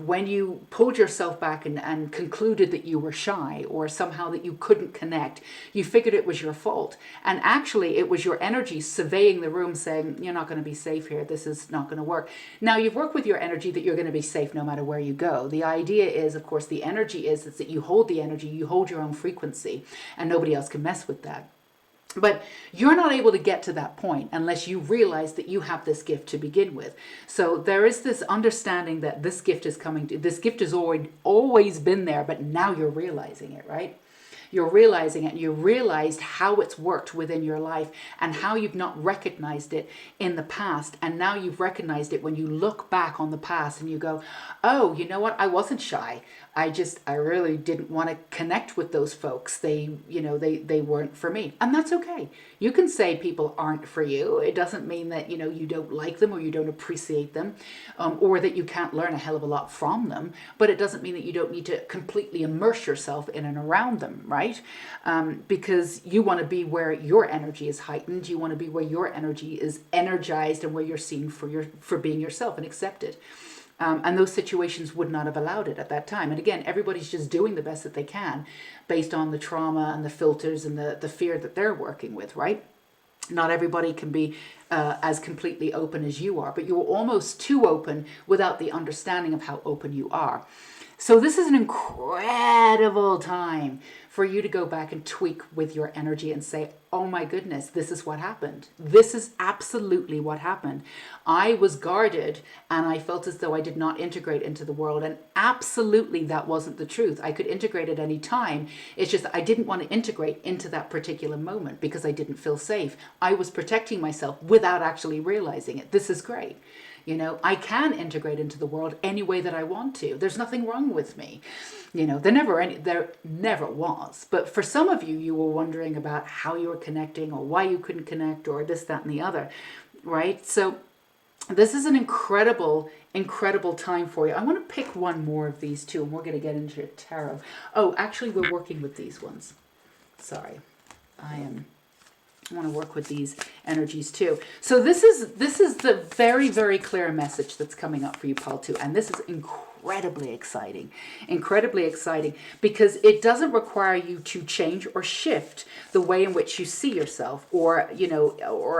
When you pulled yourself back and concluded that you were shy or somehow that you couldn't connect, you figured it was your fault. And actually it was your energy surveying the room saying, you're not going to be safe here. This is not going to work. Now you've worked with your energy that you're going to be safe no matter where you go. The idea is, of course, the energy is that you hold the energy, you hold your own frequency, and nobody else can mess with that. But you're not able to get to that point unless you realize that you have this gift to begin with. So there is this understanding that this gift is coming. This gift has always been there, but now you're realizing it, right? You're realizing it, and you realized how it's worked within your life and how you've not recognized it in the past. And now you've recognized it when you look back on the past and you go, oh, you know what? I wasn't shy. I really didn't want to connect with those folks. They weren't for me. And that's okay. You can say people aren't for you. It doesn't mean that, you don't like them or you don't appreciate them, or that you can't learn a hell of a lot from them. But it doesn't mean that you don't need to completely immerse yourself in and around them, right? Because you want to be where your energy is heightened. You want to be where your energy is energized and where you're seen for being yourself and accepted. And those situations would not have allowed it at that time. And again, everybody's just doing the best that they can based on the trauma and the filters and the fear that they're working with, right? Not everybody can be as completely open as you are, but you're almost too open without the understanding of how open you are. So this is an incredible time for you to go back and tweak with your energy and say, oh my goodness, this is what happened. This is absolutely what happened. I was guarded and I felt as though I did not integrate into the world. And absolutely that wasn't the truth. I could integrate at any time. It's just I didn't want to integrate into that particular moment because I didn't feel safe. I was protecting myself without actually realizing it. This is great. I can integrate into the world any way that I want to. There's nothing wrong with me. There never was. But for some of you, you were wondering about how you were connecting or why you couldn't connect or this, that, and the other, right? So this is an incredible, incredible time for you. I want to pick one more of these two, and we're going to get into tarot. Oh, actually, we're working with these ones. Sorry, I want to work with these energies too. So this is the very, very clear message that's coming up for you, Pal 2. And this is incredibly exciting because it doesn't require you to change or shift the way in which you see yourself or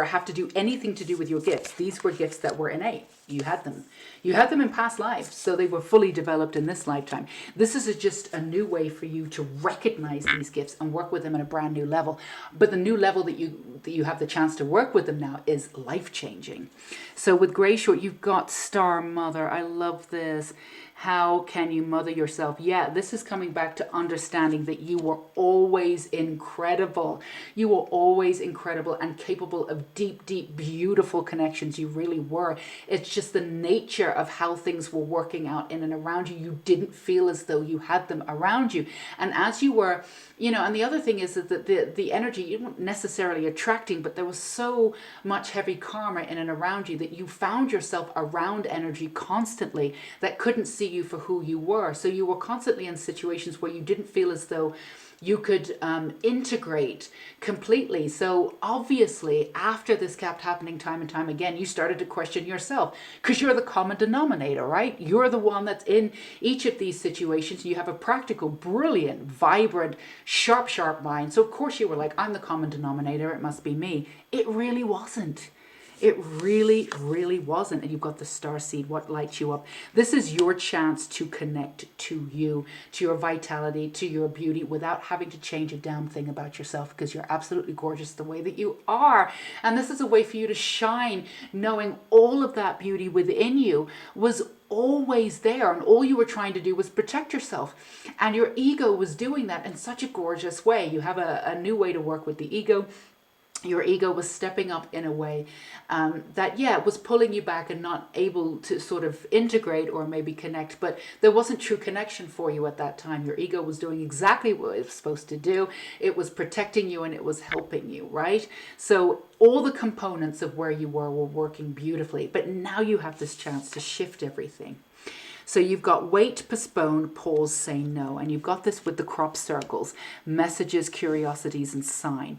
have to do anything to do with your gifts. These were gifts that were innate. You had them in past lives, so they were fully developed in this lifetime. This is just a new way for you to recognize these gifts and work with them at a brand new level. But the new level that you have the chance to work with them now is life-changing. So with Grey Short, you've got Star Mother. I love this. How can you mother yourself? Yeah, this is coming back to understanding that you were always incredible. You were always incredible and capable of deep, deep, beautiful connections. You really were. It's just the nature of how things were working out in and around you. You didn't feel as though you had them around you. And as you were, and the other thing is that the energy, you weren't necessarily attracting, but there was so much heavy karma in and around you that you found yourself around energy constantly that couldn't see you for who you were. So you were constantly in situations where you didn't feel as though you could integrate completely. So obviously after this kept happening time and time again, you started to question yourself because you're the common denominator, right? You're the one that's in each of these situations. You have a practical, brilliant, vibrant, sharp mind. So of course you were like, I'm the common denominator. It must be me. It really wasn't. It really, really wasn't. And you've got the star seed, what lights you up. This is your chance to connect to you, to your vitality, to your beauty without having to change a damn thing about yourself because you're absolutely gorgeous the way that you are. And this is a way for you to shine, knowing all of that beauty within you was always there, and all you were trying to do was protect yourself, and your ego was doing that in such a gorgeous way. You have a new way to work with the ego. Your ego was stepping up in a way that, yeah, was pulling you back and not able to sort of integrate or maybe connect, but there wasn't true connection for you at that time. Your ego was doing exactly what it was supposed to do. It was protecting you and it was helping you, right? So all the components of where you were working beautifully, but now you have this chance to shift everything. So you've got wait, postpone, pause, say no. And you've got this with the crop circles, messages, curiosities, and sign.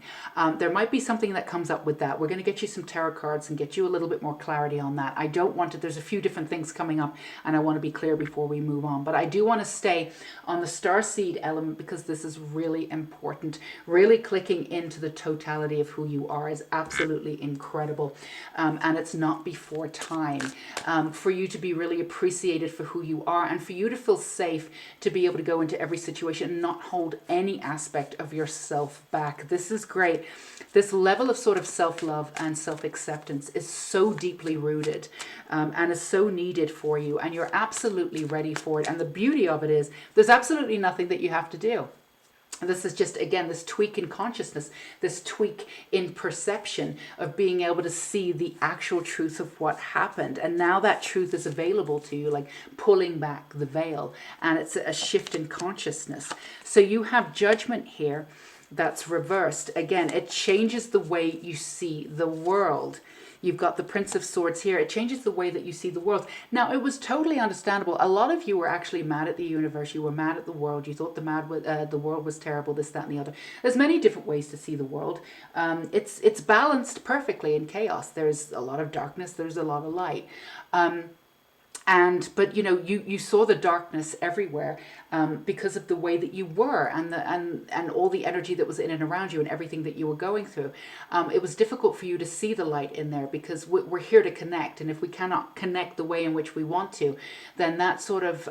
There might be something that comes up with that. We're going to get you some tarot cards and get you a little bit more clarity on that. I don't want to, there's a few different things coming up and I want to be clear before we move on. But I do want to stay on the starseed element because this is really important. Really clicking into the totality of who you are is absolutely incredible. And it's not before time. For you to be really appreciated for who you are and for you to feel safe to be able to go into every situation and not hold any aspect of yourself back. This is great. This level of sort of self-love and self-acceptance is so deeply rooted and is so needed for you, and you're absolutely ready for it. And the beauty of it is there's absolutely nothing that you have to do. This is just, again, this tweak in consciousness, this tweak in perception of being able to see the actual truth of what happened. And now that truth is available to you, like pulling back the veil. And it's a shift in consciousness. So you have judgment here that's reversed. Again, it changes the way you see the world. You've got the Prince of Swords here. It changes the way that you see the world. Now, it was totally understandable. A lot of you were actually mad at the universe. You were mad at the world. You thought the world was terrible, this, that, and the other. There's many different ways to see the world. It's balanced perfectly in chaos. There's a lot of darkness. There's a lot of light. But you know, you saw the darkness everywhere because of the way that you were and all the energy that was in and around you and everything that you were going through. It was difficult for you to see the light in there because we're here to connect, and if we cannot connect the way in which we want to, then that sort of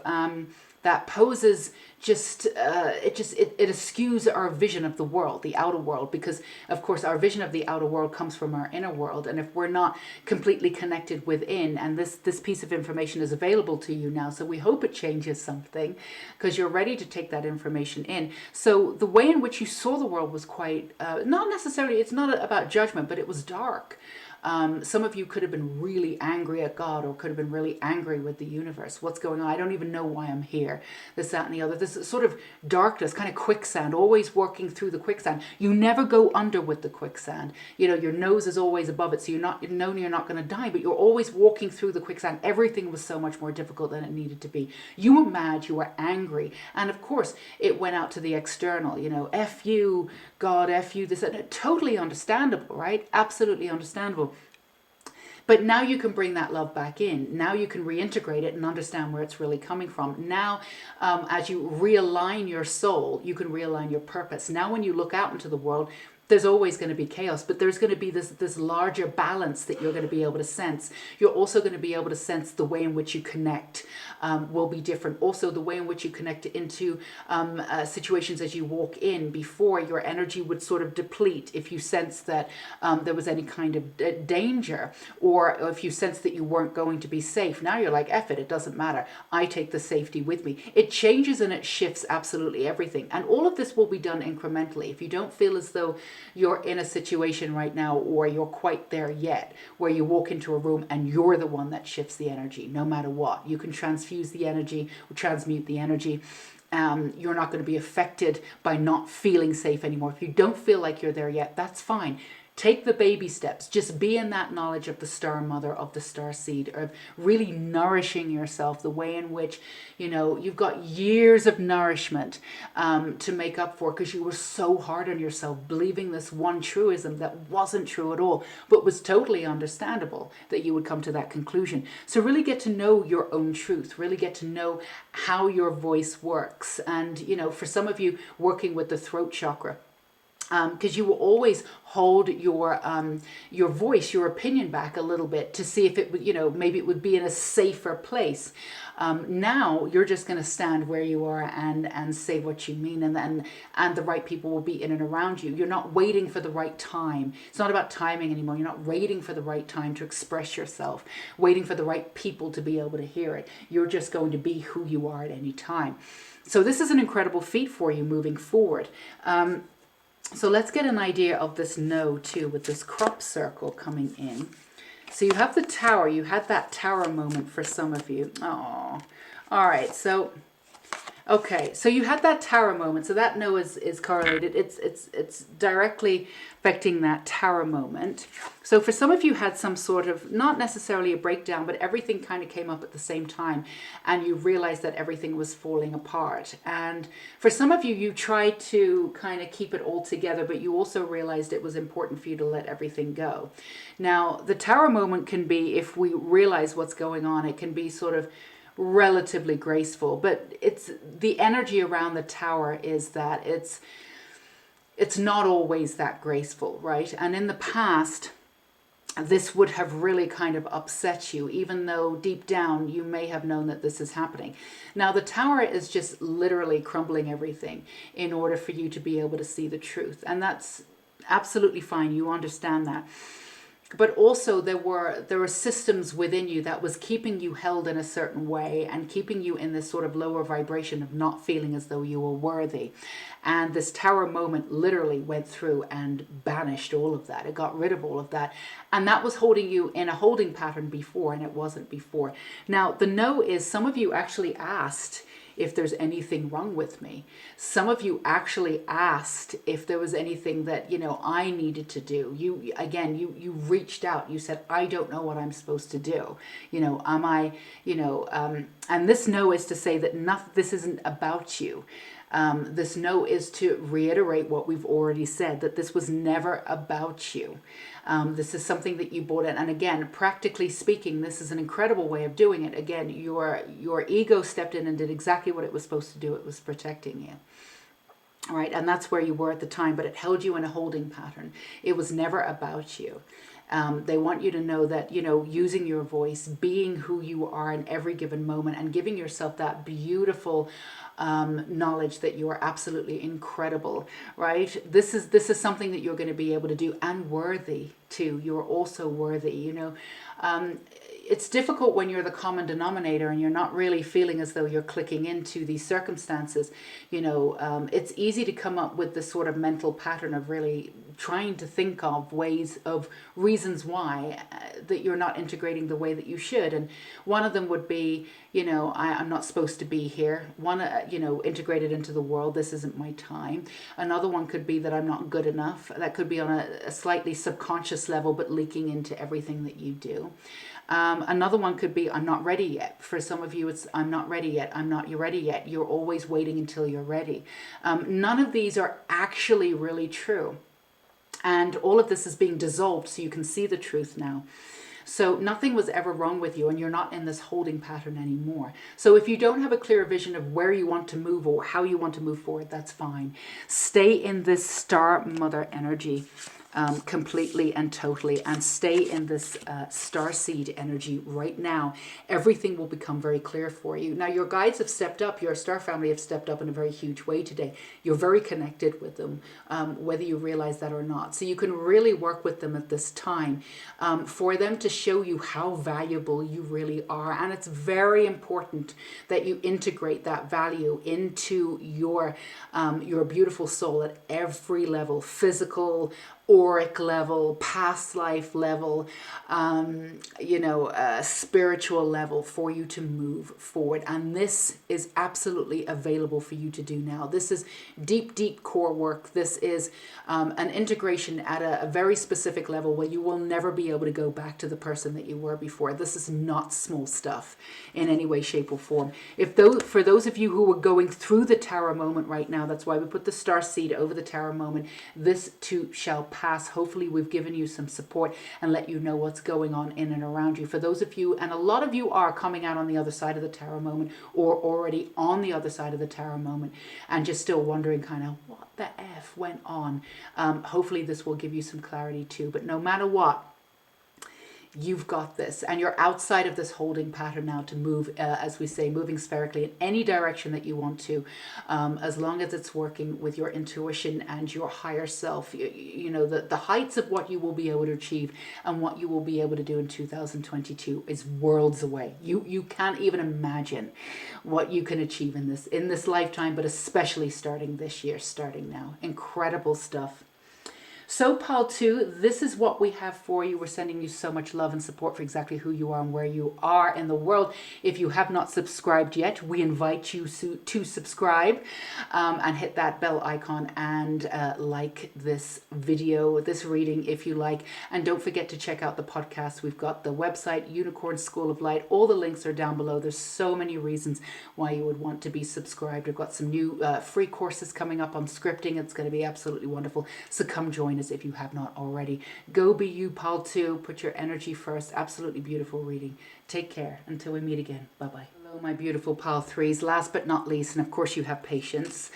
that poses just it eschews our vision of the world, the outer world, because of course our vision of the outer world comes from our inner world. And if we're not completely connected within, and this piece of information is available to you now, so we hope it changes something because you're ready to take that information in. So the way in which you saw the world was quite not necessarily, it's not about judgment, but it was dark. Some of you could have been really angry at God, or could have been really angry with the universe. What's going on? I don't even know why I'm here. This, that, and the other. This sort of darkness, kind of quicksand, always working through the quicksand. You never go under with the quicksand. You know, your nose is always above it, so you're not going to die, but you're always walking through the quicksand. Everything was so much more difficult than it needed to be. You were mad, you were angry, and of course it went out to the external. You know, F you, God, F you, this, and totally understandable, right? Absolutely understandable. But now you can bring that love back in. Now you can reintegrate it and understand where it's really coming from. Now, as you realign your soul, you can realign your purpose. Now when you look out into the world, there's always going to be chaos, but there's going to be this larger balance that you're going to be able to sense. You're also going to be able to sense the way in which you connect will be different. Also, the way in which you connect into situations as you walk in. Before, your energy would sort of deplete if you sense that there was any kind of danger, or if you sense that you weren't going to be safe. Now you're like, F it, it doesn't matter. I take the safety with me. It changes and it shifts absolutely everything. And all of this will be done incrementally. If you don't feel as though you're in a situation right now, or you're quite there yet, where you walk into a room and you're the one that shifts the energy, no matter what. You can transfuse the energy or transmute the energy. You're not going to be affected by not feeling safe anymore. If you don't feel like you're there yet, that's fine. Take the baby steps. Just be in that knowledge of the star mother, of the star seed, of really nourishing yourself the way in which, you know, you've got years of nourishment to make up for, because you were so hard on yourself, believing this one truism that wasn't true at all, but was totally understandable that you would come to that conclusion. So really get to know your own truth, really get to know how your voice works. And, you know, for some of you working with the throat chakra, because you will always hold your voice, your opinion back a little bit to see if it would, you know, maybe it would be in a safer place. Now you're just going to stand where you are and say what you mean, and the right people will be in and around you. You're not waiting for the right time. It's not about timing anymore. You're not waiting for the right time to express yourself, waiting for the right people to be able to hear it. You're just going to be who you are at any time. So this is an incredible feat for you moving forward. So let's get an idea of this no too, with this crop circle coming in. So you have the tower. You had that tower moment for some of you. Oh, all right. So, okay. So you had that tower moment. So that no is correlated. It's directly affecting that tower moment. So for some of you had some sort of, not necessarily a breakdown, but everything kind of came up at the same time, and you realized that everything was falling apart. And for some of you, you tried to kind of keep it all together, but you also realized it was important for you to let everything go. Now, the tower moment can be, if we realize what's going on, it can be sort of relatively graceful, but it's the energy around the tower is that it's not always that graceful, right? And in the past, this would have really kind of upset you, even though deep down you may have known that this is happening. Now, the tower is just literally crumbling everything in order for you to be able to see the truth. And that's absolutely fine. You understand that. But also there were systems within you that was keeping you held in a certain way and keeping you in this sort of lower vibration of not feeling as though you were worthy. And this tower moment literally went through and banished all of that. It got rid of all of that. And that was holding you in a holding pattern before, and it wasn't before. Now, the no is, some of you actually asked if there's anything wrong with me. Some of you actually asked if there was anything that, I needed to do. You reached out. You said, I don't know what I'm supposed to do. Am I, and this no is to say that this isn't about you. This no is to reiterate what we've already said, that this was never about you. This is something that you brought in. And again, practically speaking, this is an incredible way of doing it. Again, your ego stepped in and did exactly what it was supposed to do. It was protecting you. All right, and that's where you were at the time, but it held you in a holding pattern. It was never about you. They want you to know that, using your voice, being who you are in every given moment, and giving yourself that beautiful knowledge that you are absolutely incredible, right? This is something that you're going to be able to do, and worthy too. You're also worthy, It's difficult when you're the common denominator and you're not really feeling as though you're clicking into these circumstances. It's easy to come up with this sort of mental pattern of really trying to think of ways of reasons why that you're not integrating the way that you should. And one of them would be, I'm not supposed to be here. One, integrated into the world. This isn't my time. Another one could be that I'm not good enough. That could be on a slightly subconscious level, but leaking into everything that you do. Another one could be, I'm not ready yet. For some of you, it's, I'm not ready yet. You're ready yet. You're always waiting until you're ready. None of these are actually really true. And all of this is being dissolved so you can see the truth now. So nothing was ever wrong with you, and you're not in this holding pattern anymore. So if you don't have a clear vision of where you want to move or how you want to move forward, that's fine. Stay in this star mother energy. Completely and totally, and stay in this star seed energy right now. Everything will become very clear for you. Now, your guides have stepped up. Your star family have stepped up in a very huge way today. You're very connected with them, whether you realize that or not. So you can really work with them at this time for them to show you how valuable you really are. And it's very important that you integrate that value into your beautiful soul at every level: physical, auric level, past life level, spiritual level, for you to move forward. And this is absolutely available for you to do now. This is deep, deep core work. This is an integration at a very specific level where you will never be able to go back to the person that you were before. This is not small stuff in any way, shape, or form. For those of you who are going through the tower moment right now, that's why we put the star seed over the tower moment. This too shall pass. Hopefully we've given you some support and let you know what's going on in and around you. For those of you, and a lot of you are coming out on the other side of the tower moment, or already on the other side of the tower moment, and just still wondering kind of what the F went on. Hopefully this will give you some clarity too. But no matter what, You've got this, and you're outside of this holding pattern now to move, as we say, moving spherically in any direction that you want to, as long as it's working with your intuition and your higher self. You know, the heights of what you will be able to achieve and what you will be able to do in 2022 is worlds away. You can't even imagine what you can achieve in this lifetime, but especially starting this year, starting now. Incredible stuff. So Pal 2, this is what we have for you. We're sending you so much love and support for exactly who you are and where you are in the world. If you have not subscribed yet, we invite you to subscribe and hit that bell icon and like this video, this reading if you like. And don't forget to check out the podcast. We've got the website, Unicorn School of Light. All the links are down below. There's so many reasons why you would want to be subscribed. We've got some new free courses coming up on scripting. It's going to be absolutely wonderful. So come join us if you have not already. Go be you, Pal 2. Put your energy first. Absolutely beautiful reading. Take care until we meet again. Bye-bye. Hello, my beautiful Pal 3s. Last but not least, and of course you have patience.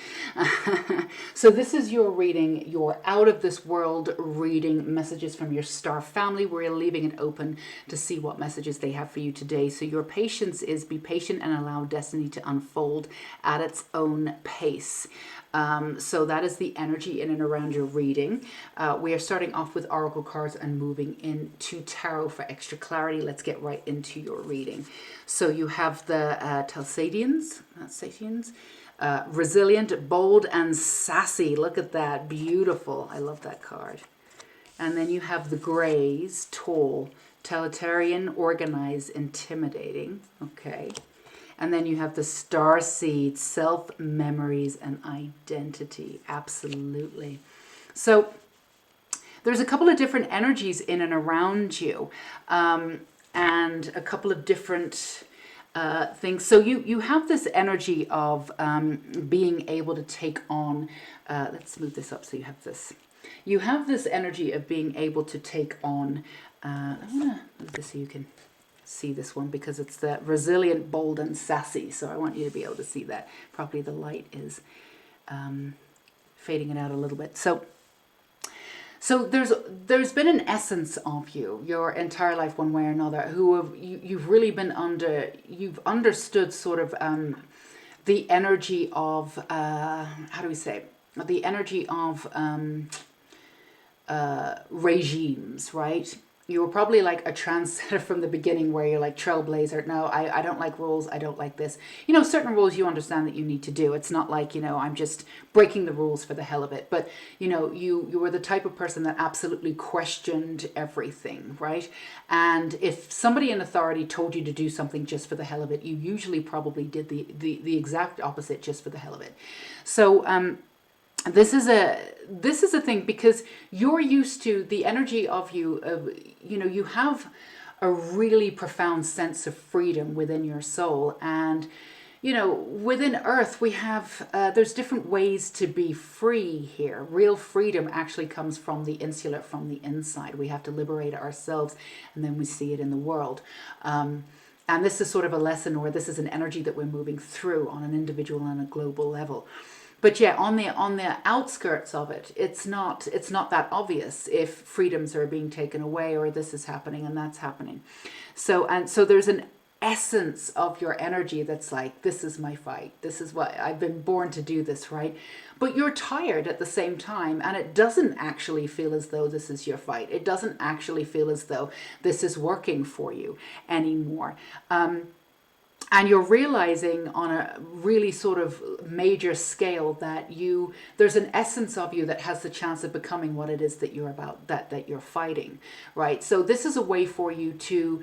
So this is your reading, your out of this world reading, messages from your star family. We're leaving it open to see what messages they have for you today. So your patience is be patient and allow destiny to unfold at its own pace. So that is the energy in and around your reading. We are starting off with oracle cards and moving into tarot for extra clarity. Let's get right into your reading. So you have the Talsadians, resilient, bold, and sassy. Look at that, beautiful. I love that card. And then you have the Greys, tall, totalitarian, organized, intimidating. Okay. And then you have the star seed, self, memories, and identity. Absolutely. So there's a couple of different energies in and around you, and a couple of different things. So you have this energy of being able to take on, let's move this up so you have this. You have this energy of being able to take on, I'm going to move this so you can see this one because it's the resilient, bold, and sassy. So I want you to be able to see that. Probably the light is fading it out a little bit. So there's been an essence of you your entire life, one way or another, who have you've really been you've understood sort of the energy of how do we say it? The energy of regimes, right? You were probably like a trendsetter from the beginning where you're like trailblazer. No, I don't like rules. I don't like this. You know, certain rules you understand that you need to do. It's not like, you know, I'm just breaking the rules for the hell of it. But, you know, you were the type of person that absolutely questioned everything, right? And if somebody in authority told you to do something just for the hell of it, you usually probably did the exact opposite just for the hell of it. So, this is a thing because you're used to the energy of you, you know, you have a really profound sense of freedom within your soul. And, you know, within Earth, we have, there's different ways to be free here. Real freedom actually comes from the insular, from the inside. We have to liberate ourselves and then we see it in the world. And this is sort of a lesson, or this is an energy that we're moving through on an individual and a global level. But yeah, on the outskirts of it, it's not that obvious if freedoms are being taken away or this is happening and that's happening. So there's an essence of your energy that's like, this is my fight. This is what I've been born to do this, right? But you're tired at the same time, and it doesn't actually feel as though this is your fight. It doesn't actually feel as though this is working for you anymore. And you're realizing on a really sort of major scale that there's an essence of you that has the chance of becoming what it is that you're about, that you're fighting, right? So this is a way for you to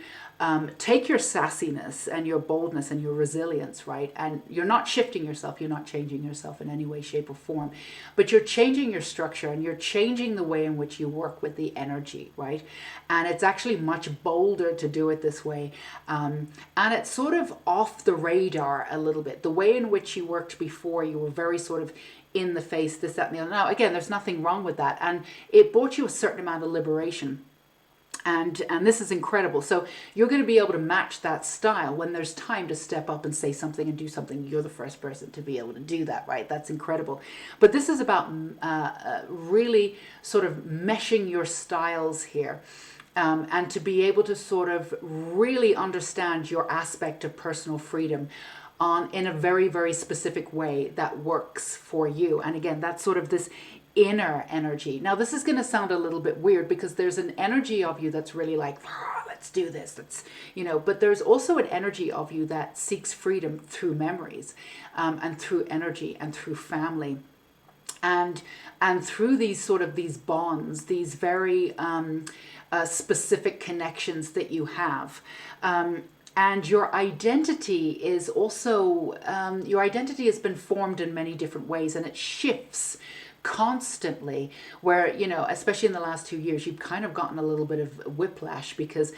take your sassiness and your boldness and your resilience, right? And you're not shifting yourself, you're not changing yourself in any way, shape, or form, but you're changing your structure and you're changing the way in which you work with the energy, right? And it's actually much bolder to do it this way. And it's sort of off the radar a little bit. The way in which you worked before, you were very sort of in the face, this, that, and the other. Now, again, there's nothing wrong with that. And it brought you a certain amount of liberation. And this is incredible. So you're going to be able to match that style when there's time to step up and say something and do something. You're the first person to be able to do that, right? That's incredible. But this is about really sort of meshing your styles here. and to be able to sort of really understand your aspect of personal freedom in a very, very specific way that works for you. And again, that's sort of this inner energy. Now, this is going to sound a little bit weird because there's an energy of you that's really like, let's do this. But there's also an energy of you that seeks freedom through memories, and through energy and through family. And through these bonds, these very specific connections that you have. And your identity is also, your identity has been formed in many different ways, and it shifts constantly, where, especially in the last 2 years, you've kind of gotten a little bit of whiplash because,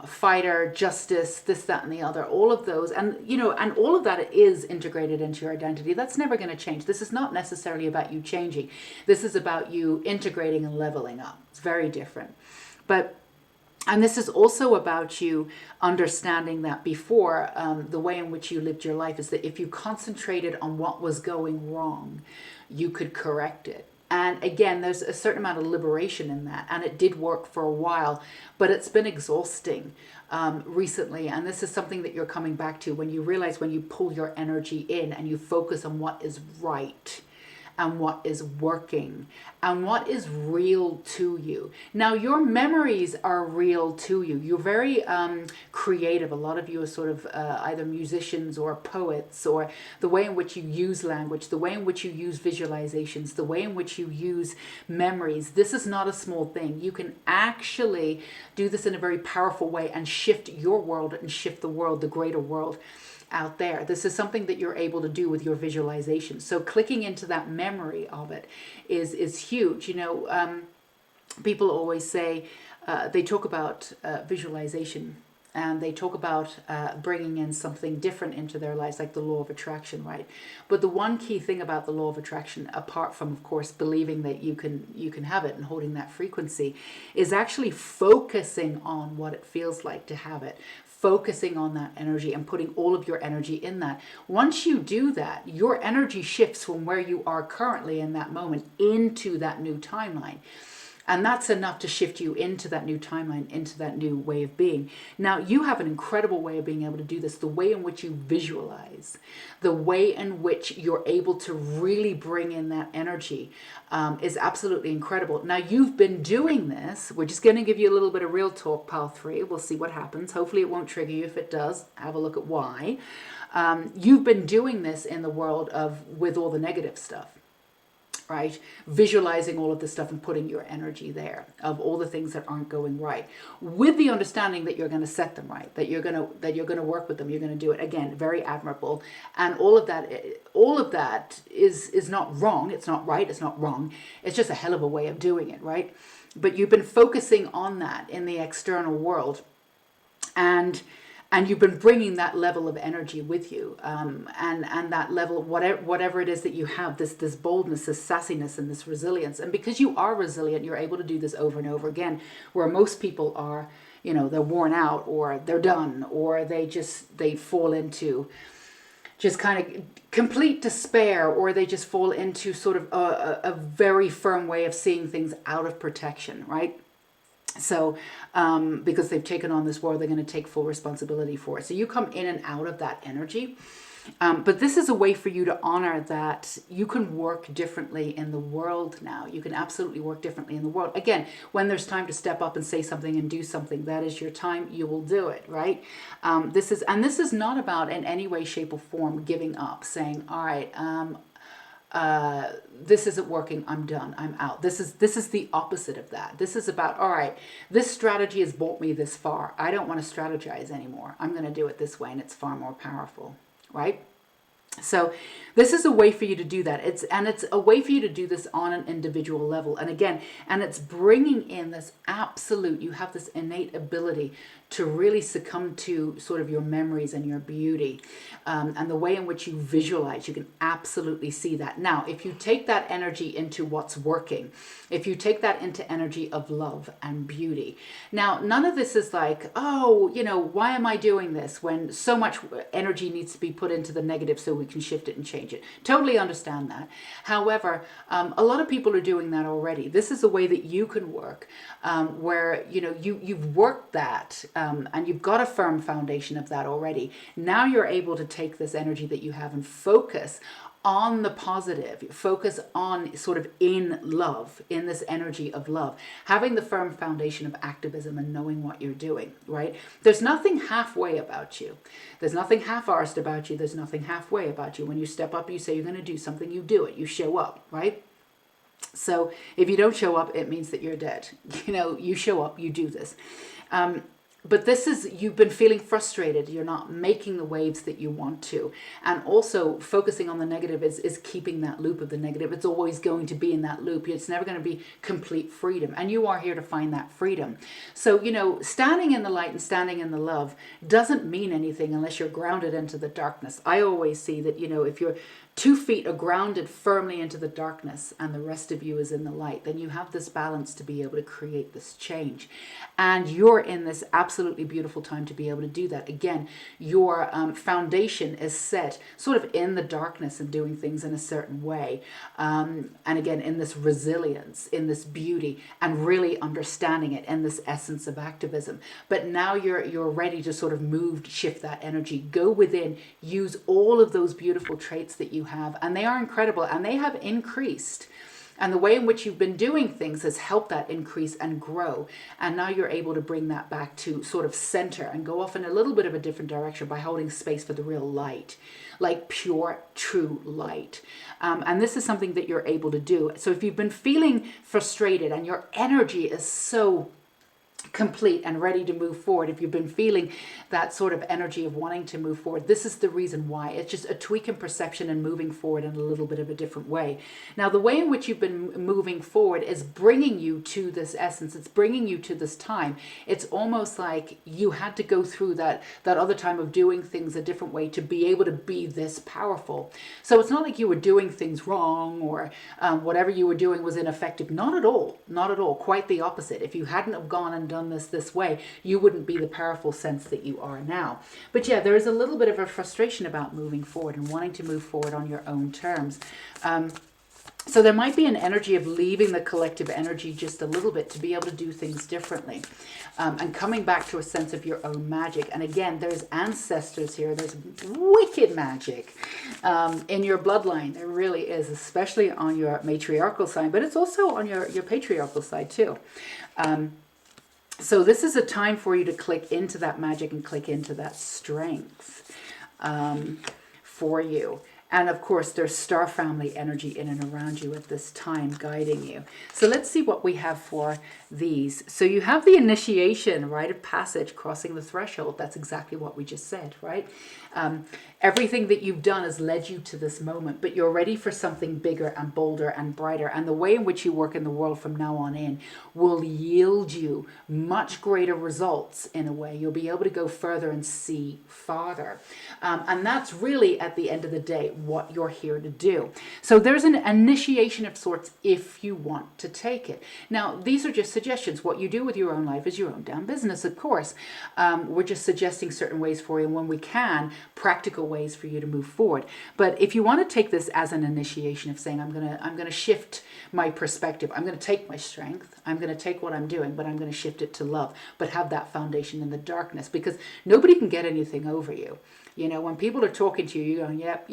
fighter, justice, this, that, and the other, all of those. And, and all of that is integrated into your identity. That's never going to change. This is not necessarily about you changing. This is about you integrating and leveling up. It's very different. And this is also about you understanding that before, the way in which you lived your life is that if you concentrated on what was going wrong, you could correct it. And again, there's a certain amount of liberation in that. And it did work for a while, but it's been exhausting recently. And this is something that you're coming back to when you realize, when you pull your energy in and you focus on what is right and what is working and what is real to you. Now, your memories are real to you. You're very creative. A lot of you are sort of either musicians or poets, or the way in which you use language, the way in which you use visualizations, the way in which you use memories. This is not a small thing. You can actually do this in a very powerful way and shift your world and shift the world, the greater world out there. This is something that you're able to do with your visualization. So clicking into that memory of it is huge. People always say, they talk about visualization, and they talk about bringing in something different into their lives, like the law of attraction, right? But the one key thing about the law of attraction, apart from, of course, believing that you can have it and holding that frequency, is actually focusing on what it feels like to have it, focusing on that energy and putting all of your energy in that. Once you do that, your energy shifts from where you are currently in that moment into that new timeline. And that's enough to shift you into that new timeline, into that new way of being. Now, you have an incredible way of being able to do this. The way in which you visualize, the way in which you're able to really bring in that energy is absolutely incredible. Now, you've been doing this. We're just going to give you a little bit of real talk, pile 3. We'll see what happens. Hopefully it won't trigger you. If it does, have a look at why. You've been doing this in the world with all the negative stuff. Right? Visualizing all of this stuff and putting your energy there of all the things that aren't going right, with the understanding that you're going to set them right, that you're going to work with them, you're going to do it. Again, very admirable. And all of that is not wrong. It's not right. It's not wrong. It's just a hell of a way of doing it, right? But you've been focusing on that in the external world, and you've been bringing that level of energy with you, and that level of whatever it is that you have, this boldness, this sassiness, and this resilience. And because you are resilient, you're able to do this over and over again, where most people are, they're worn out, or they're done, or they fall into just kind of complete despair, or they just fall into sort of a very firm way of seeing things out of protection, right? So, because they've taken on this world, they're going to take full responsibility for it. So you come in and out of that energy. But this is a way for you to honor that you can work differently in the world now. You can absolutely work differently in the world. Again, when there's time to step up and say something and do something, that is your time. You will do it, right? This is not about in any way, shape, or form giving up, saying, all right, this isn't working, I'm done, I'm out. This is the opposite of that. This is about, all right, this strategy has brought me this far. I don't want to strategize anymore. I'm going to do it this way, and it's far more powerful, right? So this is a way for you to do that. It's a way for you to do this on an individual level. And again, it's bringing in this absolute, you have this innate ability to really succumb to sort of your memories and your beauty, and the way in which you visualize. You can absolutely see that. Now, if you take that energy into what's working, if you take that into energy of love and beauty. Now, none of this is like, oh, why am I doing this when so much energy needs to be put into the negative so we can shift it and change it. Totally understand that. However, a lot of people are doing that already. This is a way that you can work, where you've worked that, and you've got a firm foundation of that already. Now you're able to take this energy that you have and focus on the positive, focus on sort of in love, in this energy of love, having the firm foundation of activism and knowing what you're doing, right? There's nothing halfway about you. There's nothing half-arsed about you. There's nothing halfway about you. When you step up, you say you're going to do something, you do it, you show up, right? So if you don't show up, it means that you're dead. You show up, you do this. But this is, you've been feeling frustrated. You're not making the waves that you want to. And also focusing on the negative is keeping that loop of the negative. It's always going to be in that loop. It's never going to be complete freedom. And you are here to find that freedom. So, standing in the light and standing in the love doesn't mean anything unless you're grounded into the darkness. I always see that, if you're 2 feet are grounded firmly into the darkness and the rest of you is in the light, then you have this balance to be able to create this change. And you're in this absolutely beautiful time to be able to do that. Again, your foundation is set sort of in the darkness and doing things in a certain way. And again, in this resilience, in this beauty, and really understanding it in this essence of activism. But now you're ready to sort of move, shift that energy, go within, use all of those beautiful traits that you have, and they are incredible, and they have increased. And the way in which you've been doing things has helped that increase and grow. And now you're able to bring that back to sort of center and go off in a little bit of a different direction by holding space for the real light, like pure, true light. And this is something that you're able to do. So if you've been feeling frustrated and your energy is so complete and ready to move forward, if you've been feeling that sort of energy of wanting to move forward, this is the reason why. It's just a tweak in perception and moving forward in a little bit of a different way. Now, the way in which you've been moving forward is bringing you to this essence. It's bringing you to this time. It's almost like you had to go through that other time of doing things a different way to be able to be this powerful. So it's not like you were doing things wrong or whatever you were doing was ineffective. Not at all. Not at all. Quite the opposite. If you hadn't have gone and done this way, you wouldn't be the powerful sense that you are now. But yeah, there is a little bit of a frustration about moving forward and wanting to move forward on your own terms. So there might be an energy of leaving the collective energy just a little bit to be able to do things differently, and coming back to a sense of your own magic. And again, there's ancestors here. There's wicked magic in your bloodline. There really is, especially on your matriarchal side, but it's also on your patriarchal side too. So this is a time for you to click into that magic and click into that strength for you. And of course, there's star family energy in and around you at this time guiding you. So let's see what we have for these. So you have the initiation, rite of passage, crossing the threshold. That's exactly what we just said, right? Everything that you've done has led you to this moment, but you're ready for something bigger and bolder and brighter. And the way in which you work in the world from now on in will yield you much greater results in a way. You'll be able to go further and see farther. And that's really, at the end of the day, what you're here to do. So there's an initiation of sorts if you want to take it. Now, these are just suggestions. What you do with your own life is your own damn business, of course. We're just suggesting certain ways for you, and when we can, practical ways for you to move forward. But if you want to take this as an initiation of saying, I'm gonna shift my perspective, I'm gonna take my strength, I'm gonna take what I'm doing, but I'm gonna shift it to love, but have that foundation in the darkness, because nobody can get anything over you. You know, when people are talking to you, you're going, yep,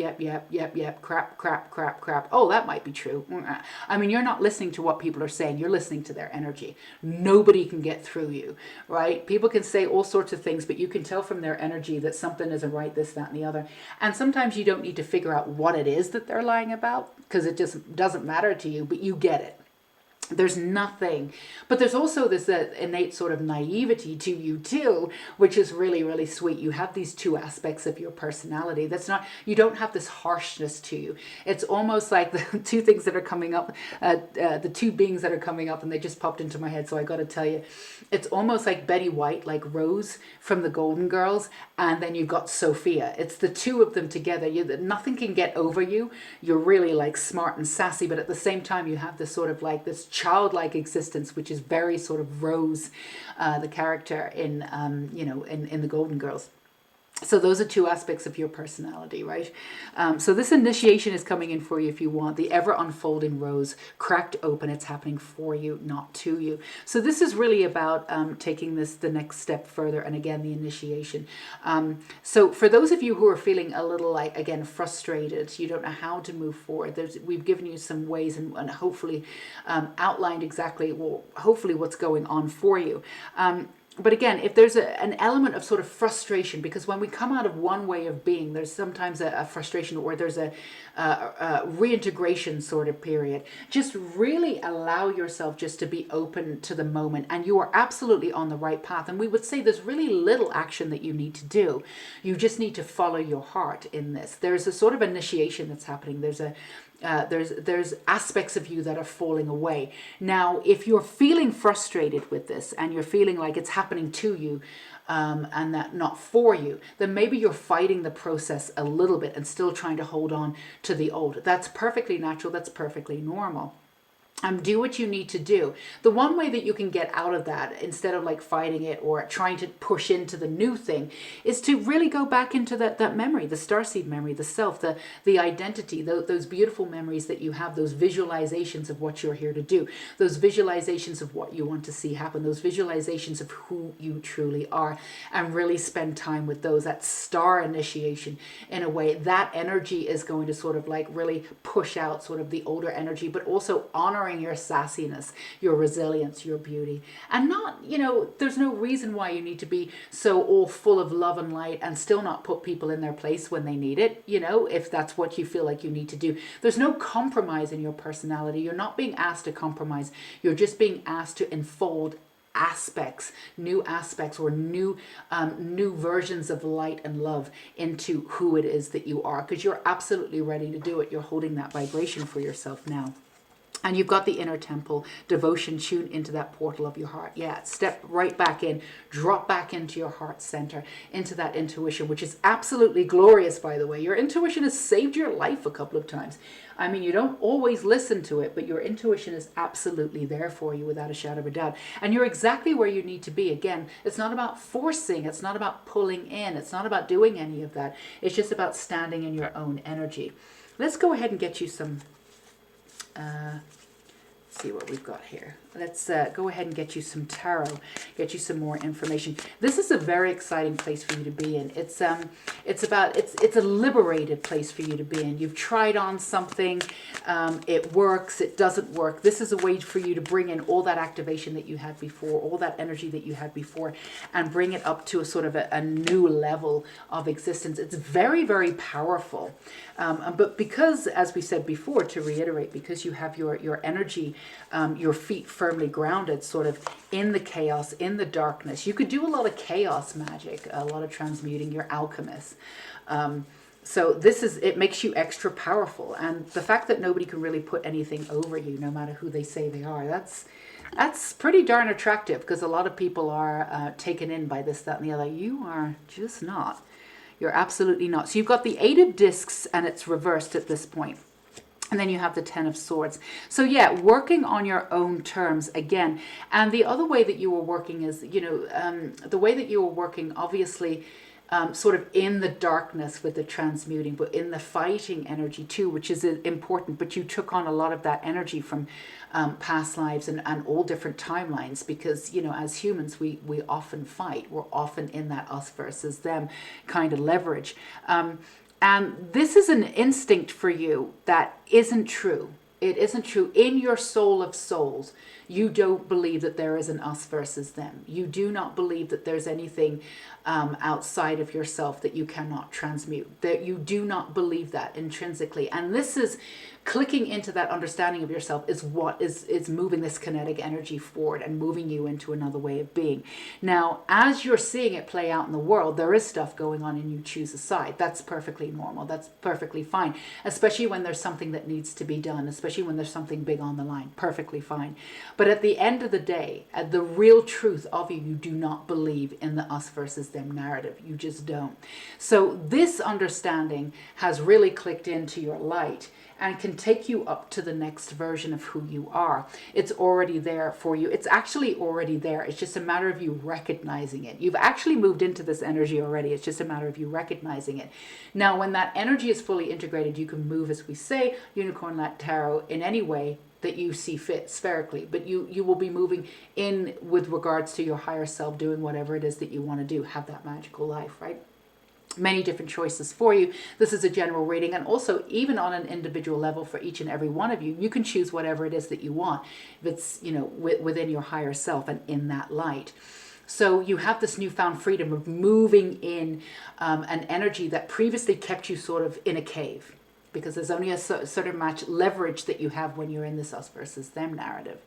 crap. Oh, that might be true. I mean, you're not listening to what people are saying. You're listening to their energy. Nobody can get through you, right? People can say all sorts of things, but you can tell from their energy that something isn't right, this, that, and the other. And sometimes you don't need to figure out what it is that they're lying about, because it just doesn't matter to you, but you get it. There's nothing, but there's also this innate sort of naivety to you too, which is really, really sweet. You have these two aspects of your personality. You don't have this harshness to you. It's almost like the two things that are coming up, the two beings that are coming up, and they just popped into my head. So I got to tell you, it's almost like Betty White, like Rose from the Golden Girls. And then you've got Sophia. It's the two of them together. Nothing can get over you. You're really like smart and sassy, but at the same time, you have this sort of like this childlike existence, which is very sort of Rose, the character in the Golden Girls. So those are two aspects of your personality, right? So this initiation is coming in for you if you want. The ever unfolding rose, cracked open. It's happening for you, not to you. So this is really about taking this the next step further. And again, the initiation. So for those of you who are feeling a little like, again, frustrated, you don't know how to move forward. We've given you some ways and hopefully outlined exactly, well, hopefully what's going on for you. But again, if there's an element of sort of frustration, because when we come out of one way of being, there's sometimes a frustration, or there's a reintegration sort of period. Just really allow yourself just to be open to the moment, and you are absolutely on the right path. And we would say there's really little action that you need to do. You just need to follow your heart in this. There's a sort of initiation that's happening. There's aspects of you that are falling away. Now, if you're feeling frustrated with this and you're feeling like it's happening to you and that not for you, then maybe you're fighting the process a little bit and still trying to hold on to the old. That's perfectly natural. That's perfectly normal. Do what you need to do. The one way that you can get out of that, instead of like fighting it or trying to push into the new thing, is to really go back into that memory, the starseed memory, the self, the identity, those beautiful memories that you have, those visualizations of what you're here to do, those visualizations of what you want to see happen, those visualizations of who you truly are, and really spend time with those. That star initiation, in a way, that energy is going to sort of like really push out sort of the older energy, but also honoring your sassiness, your resilience, your beauty. And not, there's no reason why you need to be so all full of love and light and still not put people in their place when they need it, if that's what you feel like you need to do. There's no compromise in your personality. You're not being asked to compromise. You're just being asked to unfold new aspects or new versions of light and love into who it is that you are, because you're absolutely ready to do it. You're holding that vibration for yourself now. And you've got the inner temple, devotion, tune into that portal of your heart. Yeah, step right back in, drop back into your heart center, into that intuition, which is absolutely glorious, by the way. Your intuition has saved your life a couple of times. I mean, you don't always listen to it, but your intuition is absolutely there for you without a shadow of a doubt. And you're exactly where you need to be. Again, it's not about forcing. It's not about pulling in. It's not about doing any of that. It's just about standing in your own energy. Let's go ahead and get you some... see what we've got here. Let's go ahead and get you some tarot, get you some more information. This is a very exciting place for you to be in. It's a liberated place for you to be in. You've tried on something, it works, it doesn't work. This is a way for you to bring in all that activation that you had before, all that energy that you had before, and bring it up to a sort of a new level of existence. It's very, very powerful. But because, as we said before, to reiterate, because you have your energy, your feet firmly grounded sort of in the chaos, in the darkness. You could do a lot of chaos magic, a lot of transmuting. You're alchemists. So it makes you extra powerful. And the fact that nobody can really put anything over you, no matter who they say they are, that's pretty darn attractive, because a lot of people are taken in by this, that, and the other. You are just not. You're absolutely not. So you've got the Eight of Discs, and it's reversed at this point. And then you have the Ten of Swords. So yeah, working on your own terms again. And the other way that you were working is, the way that you were working, obviously, sort of in the darkness with the transmuting, but in the fighting energy too, which is important. But you took on a lot of that energy from past lives and all different timelines, because, as humans, we often fight. We're often in that us versus them kind of leverage. And this is an instinct for you that isn't true. It isn't true. In your soul of souls, you don't believe that there is an us versus them. You do not believe that there's anything outside of yourself that you cannot transmute. That you do not believe that intrinsically. And this is clicking into that understanding of yourself is what is moving this kinetic energy forward and moving you into another way of being. Now, as you're seeing it play out in the world, there is stuff going on and you choose a side. That's perfectly normal. That's perfectly fine. Especially when there's something that needs to be done, especially when there's something big on the line. Perfectly fine. But at the end of the day, the real truth of you do not believe in the us versus them narrative. You just don't. So this understanding has really clicked into your light. and can take you up to the next version of who you are. It's already there for you. It's actually already there. It's just a matter of you recognizing it. You've actually moved into this energy already. It's just a matter of you recognizing it. Now, when that energy is fully integrated, you can move, as we say, Unicorn Light Tarot, in any way that you see fit spherically, but you will be moving in with regards to your higher self, doing whatever it is that you want to do, have that magical life, right? Many different choices for you. This is a general reading, and also even on an individual level for each and every one of you, you can choose whatever it is that you want. If it's, you know, within your higher self and in that light. So you have this newfound freedom of moving in an energy that previously kept you sort of in a cave, because there's only a certain much leverage that you have when you're in this us versus them narrative,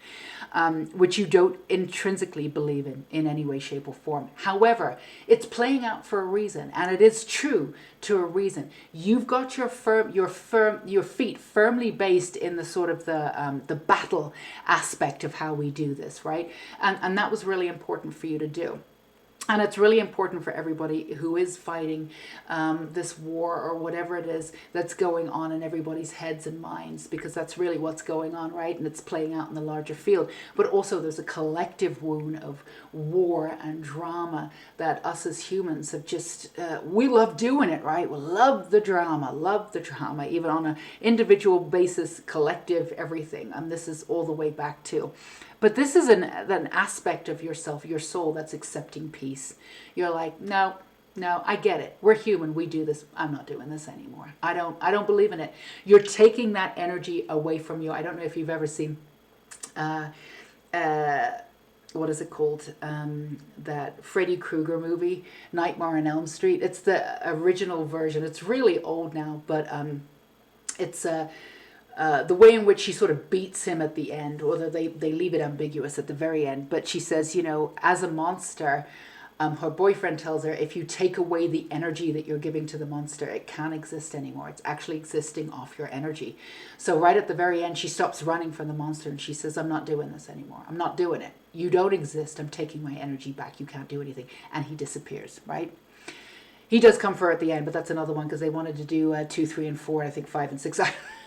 which you don't intrinsically believe in any way, shape, or form. However, it's playing out for a reason, and it is true to a reason. You've got your feet firmly based in the sort of the battle aspect of how we do this, right? And that was really important for you to do. And it's really important for everybody who is fighting this war or whatever it is that's going on in everybody's heads and minds, because that's really what's going on, right? And it's playing out in the larger field. But also there's a collective wound of war and drama that us as humans have just, we love doing it, right? We love the drama, even on an individual basis, collective, everything. And this is all the way back to. But this is an aspect of yourself, your soul, that's accepting peace. You're like, no, I get it. We're human. We do this. I'm not doing this anymore. I don't believe in it. You're taking that energy away from you. I don't know if you've ever seen, what is it called? That Freddy Krueger movie, Nightmare on Elm Street. It's the original version. It's really old now, but it's the way in which she sort of beats him at the end, although they leave it ambiguous at the very end. But she says, you know, as a monster, her boyfriend tells her, if you take away the energy that you're giving to the monster, it can't exist anymore. It's actually existing off your energy. So right at the very end, she stops running from the monster and she says, I'm not doing this anymore. I'm not doing it. You don't exist. I'm taking my energy back. You can't do anything. And he disappears, right? He does come for her at the end, but that's another one because they wanted to do 2, 3, and 4, I think 5 and 6.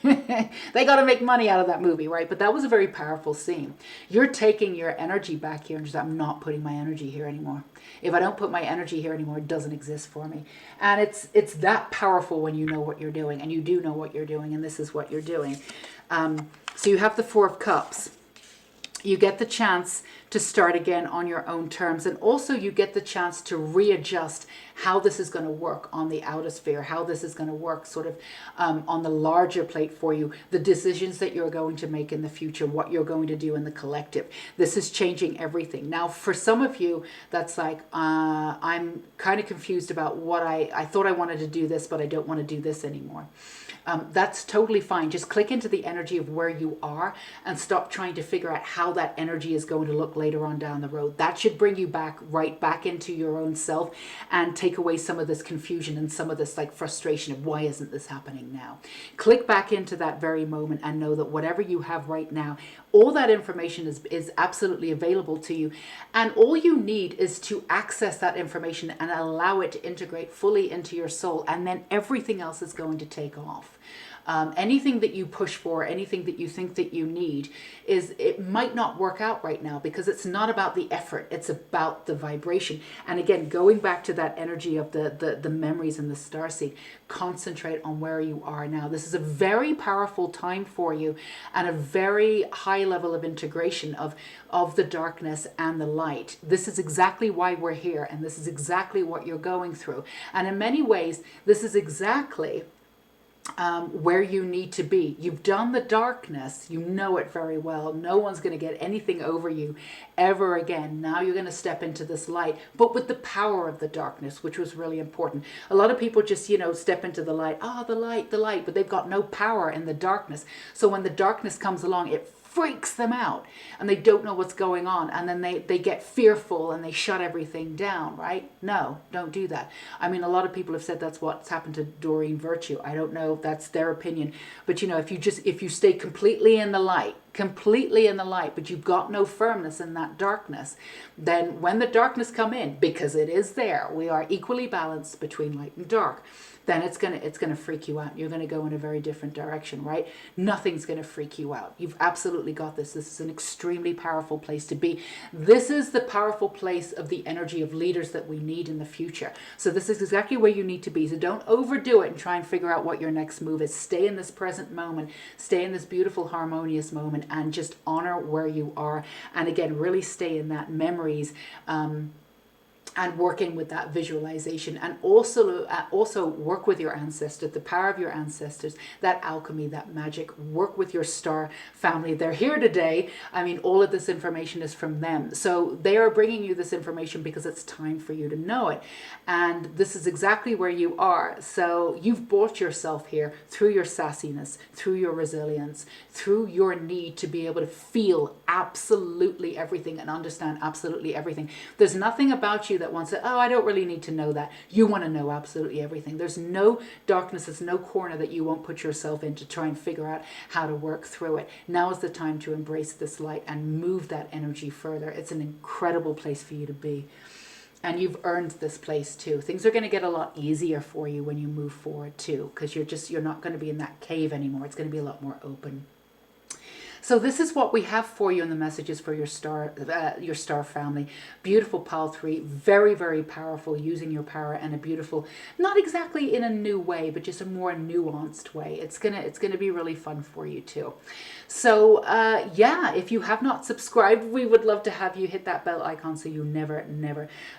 They got to make money out of that movie, right? But that was a very powerful scene. You're taking your energy back here and just, I'm not putting my energy here anymore. If I don't put my energy here anymore, it doesn't exist for me. And it's that powerful when you know what you're doing, and you do know what you're doing, and this is what you're doing. So you have the 4 of Cups. You get the chance to start again on your own terms. And also you get the chance to readjust how this is going to work on the outer sphere, how this is going to work sort of on the larger plate for you, the decisions that you're going to make in the future, what you're going to do in the collective. This is changing everything. Now, for some of you, that's like, I'm kind of confused about what I thought I wanted to do this, but I don't want to do this anymore. That's totally fine. Just click into the energy of where you are and stop trying to figure out how that energy is going to look later on down the road. That should bring you right back into your own self and take away some of this confusion and some of this like frustration of why isn't this happening now. Click back into that very moment and know that whatever you have right now, all that information is absolutely available to you. And all you need is to access that information and allow it to integrate fully into your soul. And then everything else is going to take off. Anything that you push for, anything that you think that you need, it might not work out right now because it's not about the effort, it's about the vibration. And again, going back to that energy of the memories and the starseed, concentrate on where you are now. This is a very powerful time for you and a very high level of integration of the darkness and the light. This is exactly why we're here, and this is exactly what you're going through. And in many ways, this is exactly where you need to be. You've done the darkness. You know it very well. No one's going to get anything over you ever again. Now you're going to step into this light, but with the power of the darkness, which was really important. A lot of people just, step into the light. The light, but they've got no power in the darkness. So when the darkness comes along, it freaks them out and they don't know what's going on, and then they get fearful and they shut everything down, right? No, don't do that. I mean, a lot of people have said that's what's happened to Doreen Virtue. I don't know if that's their opinion, but if you stay completely in the light, completely in the light, but you've got no firmness in that darkness, then when the darkness come in, because it is there, we are equally balanced between light and dark, then it's gonna freak you out. You're gonna go in a very different direction, right? Nothing's gonna freak you out. You've absolutely got this. This is an extremely powerful place to be. This is the powerful place of the energy of leaders that we need in the future. So this is exactly where you need to be. So don't overdo it and try and figure out what your next move is. Stay in this present moment. Stay in this beautiful, harmonious moment, and just honor where you are. And again, really stay in that memories. And working with that visualization, and also work with your ancestors, the power of your ancestors, that alchemy, that magic. Work with your star family. They're here today. I mean, all of this information is from them. So they are bringing you this information because it's time for you to know it. And this is exactly where you are. So you've brought yourself here through your sassiness, through your resilience, through your need to be able to feel absolutely everything and understand absolutely everything. There's nothing about you that wants to, oh, I don't really need to know that. You want to know absolutely everything. There's no darkness, there's no corner that you won't put yourself in to try and figure out how to work through it. Now is the time to embrace this light and move that energy further. It's an incredible place for you to be. And you've earned this place too. Things are going to get a lot easier for you when you move forward too, because you're not going to be in that cave anymore. It's going to be a lot more open. So this is what we have for you in the messages for your star family. Beautiful pile 3, very, very powerful, using your power in a beautiful, not exactly in a new way, but just a more nuanced way. It's gonna be really fun for you too. So yeah, if you have not subscribed, we would love to have you hit that bell icon so you never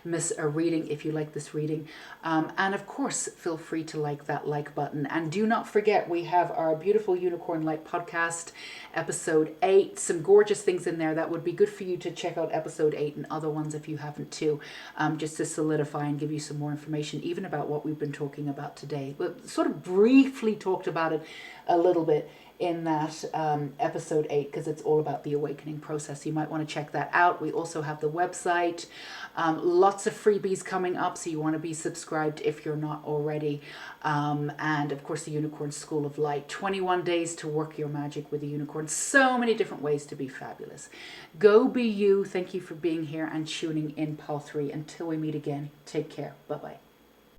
miss a reading if you like this reading. And of course, feel free to like that like button. And do not forget, we have our beautiful Unicorn Light podcast, episode 8, some gorgeous things in there that would be good for you to check out episode 8 and other ones if you haven't too, just to solidify and give you some more information even about what we've been talking about today. We sort of briefly talked about it a little bit in that episode 8, because it's all about the awakening process. You might want to check that out. We also have the website, lots of freebies coming up, so you want to be subscribed if you're not already. And of course the Unicorn School of Light, 21 days to work your magic with the unicorn. So many different ways to be fabulous. Go be you. Thank you for being here and tuning in, Pile 3. Until we meet again, take care. Bye-bye.